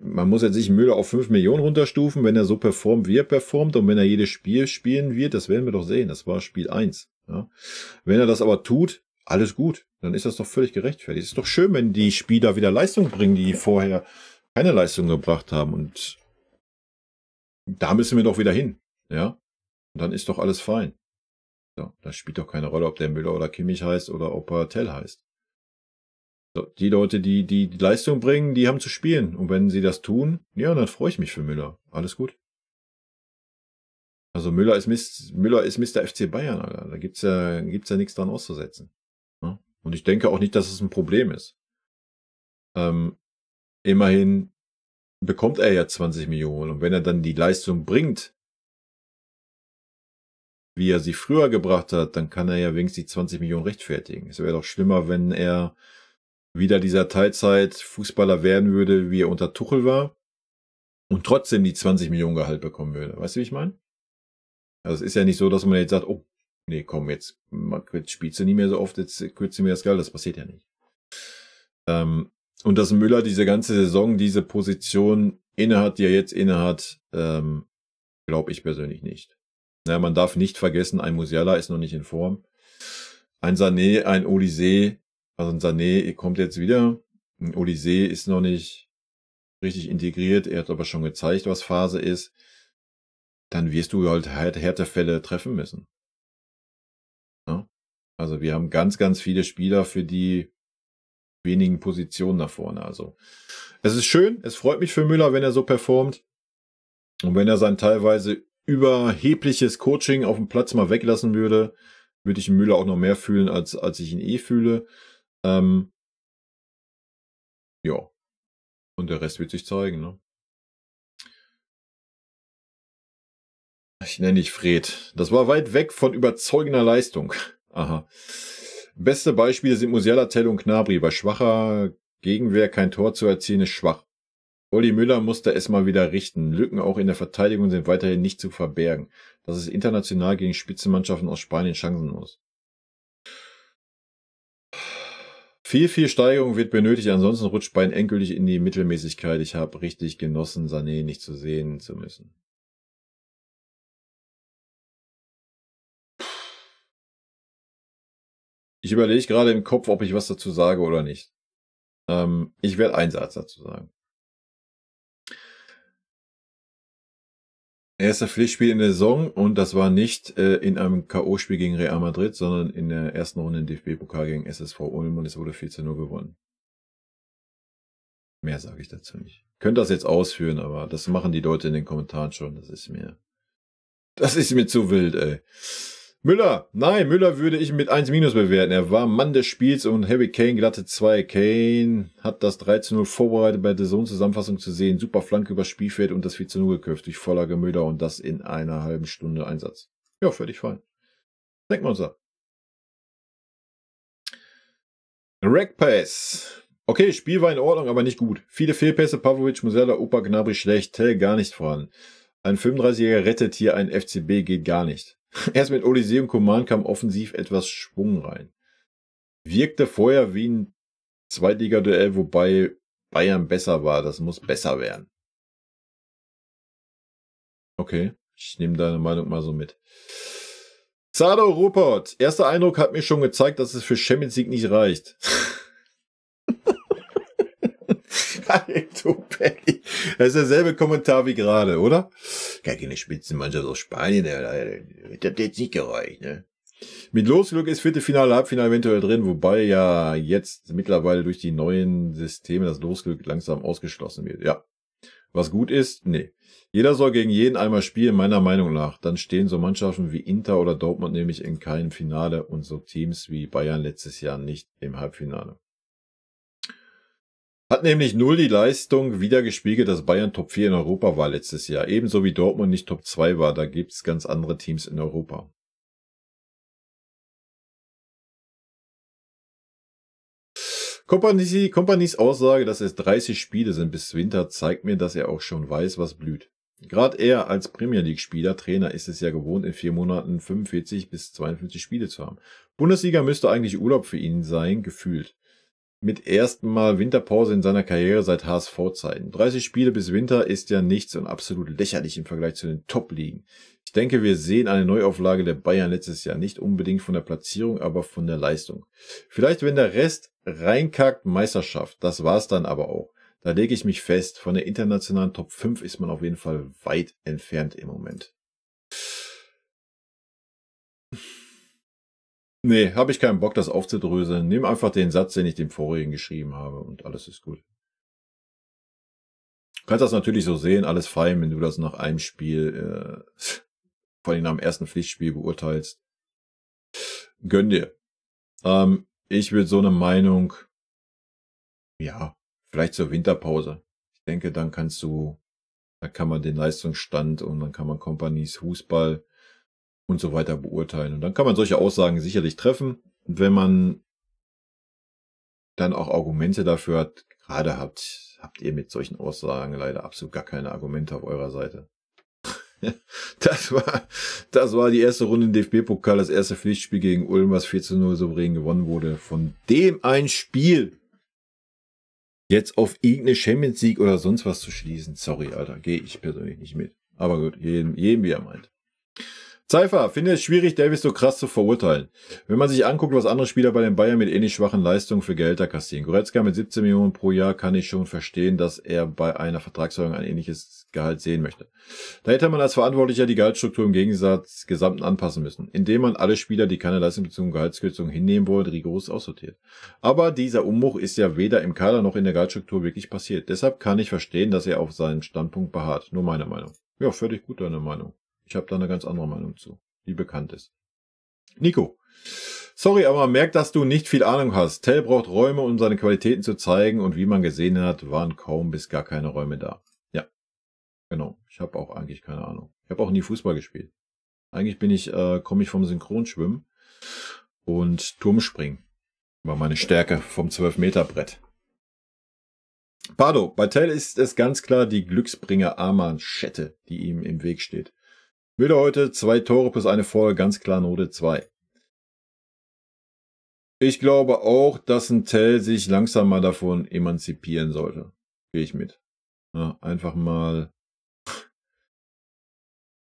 S1: Man muss jetzt nicht Müller auf 5 Millionen runterstufen, wenn er so performt, wie er performt. Und wenn er jedes Spiel spielen wird, das werden wir doch sehen. Das war Spiel 1. Ja. Wenn er das aber tut, alles gut. Dann ist das doch völlig gerechtfertigt. Es ist doch schön, wenn die Spieler wieder Leistung bringen, die vorher keine Leistung gebracht haben. Und da müssen wir doch wieder hin. Ja. Und dann ist doch alles fein. So, das spielt doch keine Rolle, ob der Müller oder Kimmich heißt oder ob er Tell heißt. So, die Leute, die Leistung bringen, die haben zu spielen. Und wenn sie das tun, ja, dann freue ich mich für Müller. Alles gut. Also Müller ist Mr. FC Bayern, Alter. Da gibt's ja nichts dran auszusetzen. Ja? Und ich denke auch nicht, dass es ein Problem ist. Immerhin bekommt er ja 20 Millionen. Und wenn er dann die Leistung bringt, wie er sie früher gebracht hat, dann kann er ja wenigstens die 20 Millionen rechtfertigen. Es wäre doch schlimmer, wenn er wieder dieser Teilzeit-Fußballer werden würde, wie er unter Tuchel war und trotzdem die 20 Millionen Gehalt bekommen würde. Weißt du, wie ich meine? Also es ist ja nicht so, dass man jetzt sagt, oh, nee, komm, jetzt spielst du nie mehr so oft, jetzt kürzt du mir das Gehalt. Das passiert ja nicht. Und dass Müller diese ganze Saison diese Position innehat, die er jetzt innehat, glaube ich persönlich nicht. Ja, man darf nicht vergessen, ein Musiala ist noch nicht in Form. Ein Sané, ein Odyssee, also ein Sané kommt jetzt wieder. Ein Odyssee ist noch nicht richtig integriert. Er hat aber schon gezeigt, was Phase ist. Dann wirst du halt Härtefälle treffen müssen. Ja? Also wir haben ganz, ganz viele Spieler für die wenigen Positionen da vorne. Also es ist schön, es freut mich für Müller, wenn er so performt. Und wenn er sein teilweise überhebliches Coaching auf dem Platz mal weglassen würde, würde ich Müller auch noch mehr fühlen, als ich ihn fühle. Ja. Und der Rest wird sich zeigen, ne? Ich nenne dich Fred. Das war weit weg von überzeugender Leistung. Aha. Beste Beispiele sind Musiala, Tell und Gnabry. Bei schwacher Gegenwehr kein Tor zu erzielen ist schwach. Uli Müller musste es mal wieder richten. Lücken auch in der Verteidigung sind weiterhin nicht zu verbergen. Dass es international gegen Spitzenmannschaften aus Spanien chancenlos. Viel Steigerung wird benötigt, ansonsten rutscht Bayern endgültig in die Mittelmäßigkeit. Ich habe richtig genossen, Sané nicht zu sehen zu müssen. Ich überlege gerade im Kopf, ob ich was dazu sage oder nicht. Ich werde einen Satz dazu sagen. Erster Pflichtspiel in der Saison und das war nicht in einem K.O.-Spiel gegen Real Madrid, sondern in der ersten Runde im DFB-Pokal gegen SSV Ulm und es wurde 4:0 gewonnen. Mehr sage ich dazu nicht. Könnt das jetzt ausführen, aber das machen die Leute in den Kommentaren schon. Das ist mir zu wild, ey. Müller, nein, Müller würde ich mit 1- bewerten. Er war Mann des Spiels und Harry Kane glatte 2. Kane hat das 3:0 vorbereitet, bei der Zone-Zusammenfassung zu sehen. Super Flanke übers Spielfeld und das 4:0 geköpft durch Vorlage Müller und das in einer halben Stunde Einsatz. Ja, völlig fein. Denken wir uns ab. Rackpass. Okay, Spiel war in Ordnung, aber nicht gut. Viele Fehlpässe, Pavlovic, Musella, Opa, Gnabry schlecht, Tell gar nicht voran. Ein 35-Jähriger rettet hier ein FCB, geht gar nicht. Erst mit Olise und Coman kam offensiv etwas Schwung rein. Wirkte vorher wie ein Zweitliga-Duell, wobei Bayern besser war. Das muss besser werden. Okay, ich nehme deine Meinung mal so mit. Sado Rupert. Erster Eindruck hat mir schon gezeigt, dass es für Champions League nicht reicht. Das ist derselbe Kommentar wie gerade, oder? Gar keine Spitzenmannschaft aus Spanien, das hat jetzt nicht gereicht, ne? Mit Losglück ist Viertelfinale, Halbfinale eventuell drin, wobei ja jetzt mittlerweile durch die neuen Systeme das Losglück langsam ausgeschlossen wird. Ja. Was gut ist? Nee. Jeder soll gegen jeden einmal spielen, meiner Meinung nach. Dann stehen so Mannschaften wie Inter oder Dortmund nämlich in keinem Finale und so Teams wie Bayern letztes Jahr nicht im Halbfinale. Hat nämlich null die Leistung wiedergespiegelt, dass Bayern Top 4 in Europa war letztes Jahr. Ebenso wie Dortmund nicht Top 2 war. Da gibt's ganz andere Teams in Europa. Kompanys Aussage, dass es 30 Spiele sind bis Winter, zeigt mir, dass er auch schon weiß, was blüht. Gerade er als Premier League-Spieler, Trainer, ist es ja gewohnt, in 4 Monaten 45 bis 52 Spiele zu haben. Bundesliga müsste eigentlich Urlaub für ihn sein, gefühlt. Mit ersten Mal Winterpause in seiner Karriere seit HSV-Zeiten. 30 Spiele bis Winter ist ja nichts und absolut lächerlich im Vergleich zu den Top-Ligen. Ich denke, wir sehen eine Neuauflage der Bayern letztes Jahr. Nicht unbedingt von der Platzierung, aber von der Leistung. Vielleicht, wenn der Rest reinkackt, Meisterschaft. Das war's dann aber auch. Da lege ich mich fest. Von der internationalen Top 5 ist man auf jeden Fall weit entfernt im Moment. Nee, habe ich keinen Bock, das aufzudröseln. Nimm einfach den Satz, den ich dem vorigen geschrieben habe und alles ist gut. Du kannst das natürlich so sehen, alles fein, wenn du das nach einem Spiel, vor allem nach dem ersten Pflichtspiel beurteilst. Gönn dir. Ich würde so eine Meinung, ja, vielleicht zur Winterpause. Ich denke, dann kann man den Leistungsstand und dann kann man Kompanys Fußball und so weiter beurteilen. Und dann kann man solche Aussagen sicherlich treffen. Und wenn man dann auch Argumente dafür hat, gerade habt ihr mit solchen Aussagen leider absolut gar keine Argumente auf eurer Seite. Das war die erste Runde im DFB-Pokal, das erste Pflichtspiel gegen Ulm, was 4:0 souverän gewonnen wurde. Von dem ein Spiel jetzt auf irgendeine Champions League oder sonst was zu schließen. Sorry, Alter, gehe ich persönlich nicht mit. Aber gut, jedem wie er meint. Zeifer, finde es schwierig, Davis so krass zu verurteilen. Wenn man sich anguckt, was andere Spieler bei den Bayern mit ähnlich schwachen Leistungen für Gehälter kassieren. Goretzka mit 17 Millionen pro Jahr kann ich schon verstehen, dass er bei einer Vertragserhöhung ein ähnliches Gehalt sehen möchte. Da hätte man als Verantwortlicher die Gehaltsstruktur im Gegensatz Gesamten anpassen müssen, indem man alle Spieler, die keine leistungsbezogene Gehaltskürzung hinnehmen wollen, rigoros aussortiert. Aber dieser Umbruch ist ja weder im Kader noch in der Gehaltsstruktur wirklich passiert. Deshalb kann ich verstehen, dass er auf seinen Standpunkt beharrt. Nur meine Meinung. Ja, völlig gut, deine Meinung. Ich habe da eine ganz andere Meinung zu, die bekannt ist. Nico. Sorry, aber man merkt, dass du nicht viel Ahnung hast. Tell braucht Räume, um seine Qualitäten zu zeigen und wie man gesehen hat, waren kaum bis gar keine Räume da. Ja, genau. Ich habe auch eigentlich keine Ahnung. Ich habe auch nie Fußball gespielt. Eigentlich komme ich vom Synchronschwimmen und Turmspringen. War meine Stärke vom 12-Meter-Brett. Pardo, bei Tell ist es ganz klar die Glücksbringer-Armanschette, die ihm im Weg steht. Müller heute 2 Tore plus eine Vorlage, ganz klar Note 2. Ich glaube auch, dass ein Tell sich langsam mal davon emanzipieren sollte. Gehe ich mit. Ja, einfach mal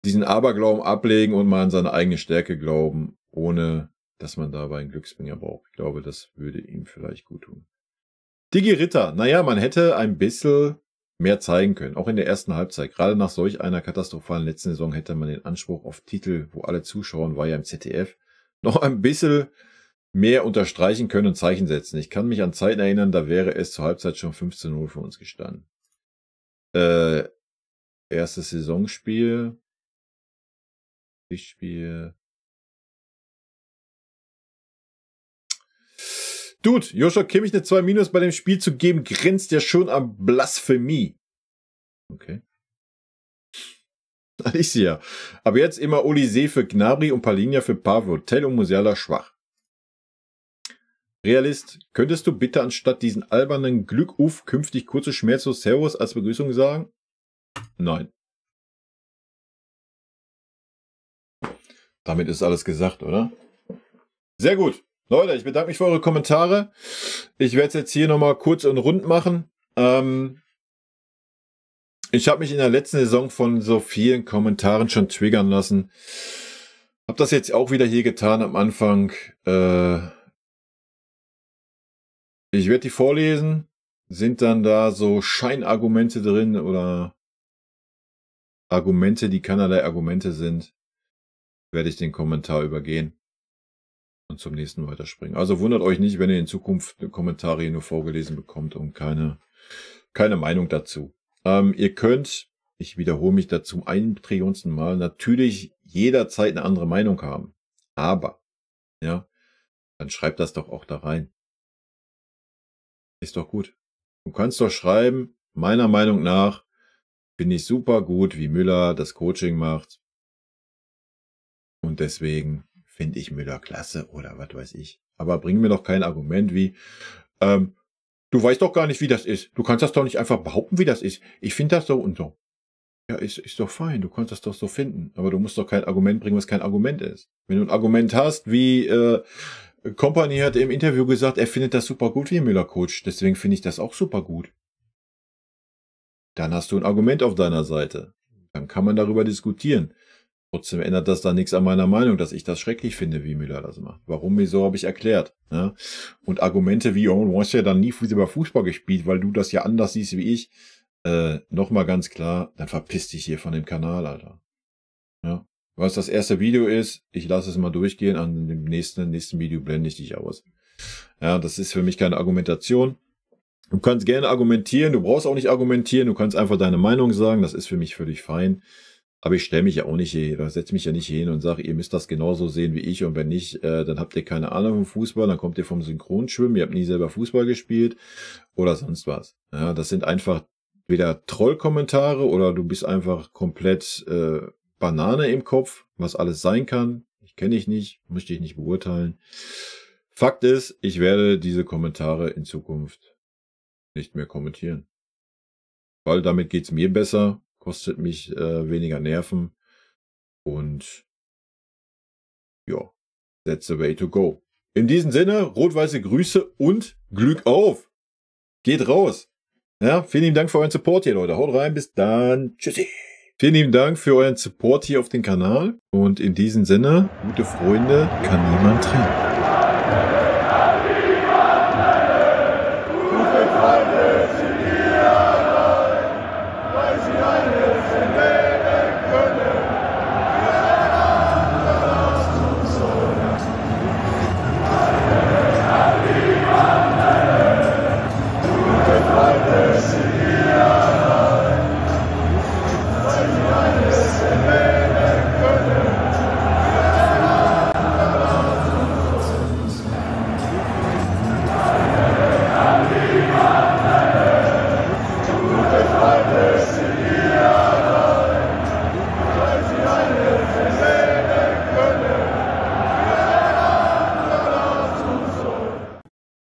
S1: diesen Aberglauben ablegen und mal an seine eigene Stärke glauben, ohne dass man dabei einen Glücksbringer braucht. Ich glaube, das würde ihm vielleicht gut tun. Digi Ritter, naja, man hätte ein bisschen mehr zeigen können, auch in der ersten Halbzeit. Gerade nach solch einer katastrophalen letzten Saison hätte man den Anspruch auf Titel, wo alle zuschauen, war ja im ZDF, noch ein bisschen mehr unterstreichen können und Zeichen setzen. Ich kann mich an Zeiten erinnern, da wäre es zur Halbzeit schon 15:0 für uns gestanden. Erstes Saisonspiel. Dude, Joshua Kimmich eine 2- bei dem Spiel zu geben, grenzt ja schon an Blasphemie. Okay. Alicia. Aber jetzt immer Olise für Gnabry und Palhinha für Pavlo. Tell und Musiala schwach. Realist, könntest du bitte anstatt diesen albernen Glückruf künftig kurze schmerzlos Servus als Begrüßung sagen? Nein. Damit ist alles gesagt, oder? Sehr gut. Leute, ich bedanke mich für eure Kommentare. Ich werde es jetzt hier nochmal kurz und rund machen. Ich habe mich in der letzten Saison von so vielen Kommentaren schon triggern lassen. Habe das jetzt auch wieder hier getan am Anfang. Ich werde die vorlesen. Sind dann da so Scheinargumente drin oder Argumente, die keinerlei Argumente sind, werde ich den Kommentar übergehen und zum nächsten weiterspringen. Also wundert euch nicht, wenn ihr in Zukunft Kommentare hier nur vorgelesen bekommt und keine Meinung dazu. Ihr könnt, ich wiederhole mich dazu 1 Trillionsten Mal, natürlich jederzeit eine andere Meinung haben. Aber, ja, dann schreibt das doch auch da rein. Ist doch gut. Du kannst doch schreiben, meiner Meinung nach finde ich super gut, wie Müller das Coaching macht. Und deswegen finde ich Müller klasse oder was weiß ich. Aber bring mir doch kein Argument wie, du weißt doch gar nicht, wie das ist. Du kannst das doch nicht einfach behaupten, wie das ist. Ich finde das so und so. Ja, ist doch fein. Du kannst das doch so finden. Aber du musst doch kein Argument bringen, was kein Argument ist. Wenn du ein Argument hast, wie Company hat im Interview gesagt, er findet das super gut, wie Müller coacht. Deswegen finde ich das auch super gut. Dann hast du ein Argument auf deiner Seite. Dann kann man darüber diskutieren. Trotzdem ändert das da nichts an meiner Meinung, dass ich das schrecklich finde, wie Müller das macht. Warum, wieso, habe ich erklärt. Ja? Und Argumente wie, oh, du hast ja dann nie über Fußball gespielt, weil du das ja anders siehst wie ich. Nochmal ganz klar, dann verpiss dich hier von dem Kanal, Alter. Ja? Was das erste Video ist, ich lasse es mal durchgehen, an dem nächsten Video blende ich dich aus. Ja, das ist für mich keine Argumentation. Du kannst gerne argumentieren, du brauchst auch nicht argumentieren, du kannst einfach deine Meinung sagen, das ist für mich völlig fein. Aber ich stelle mich ja auch nicht hier, da setze mich ja nicht hier hin und sage, ihr müsst das genauso sehen wie ich und wenn nicht, dann habt ihr keine Ahnung vom Fußball, dann kommt ihr vom Synchronschwimmen, ihr habt nie selber Fußball gespielt oder sonst was. Ja, das sind einfach weder Trollkommentare oder du bist einfach komplett Banane im Kopf, was alles sein kann. Ich kenne dich nicht, möchte ich nicht beurteilen. Fakt ist, ich werde diese Kommentare in Zukunft nicht mehr kommentieren. Weil damit geht's mir besser, kostet mich weniger Nerven und ja, that's the way to go. In diesem Sinne, rot-weiße Grüße und Glück auf! Geht raus! Ja, vielen lieben Dank für euren Support hier, Leute. Haut rein, bis dann. Tschüssi! Vielen lieben Dank für euren Support hier auf dem Kanal und in diesem Sinne, gute Freunde kann niemand trennen.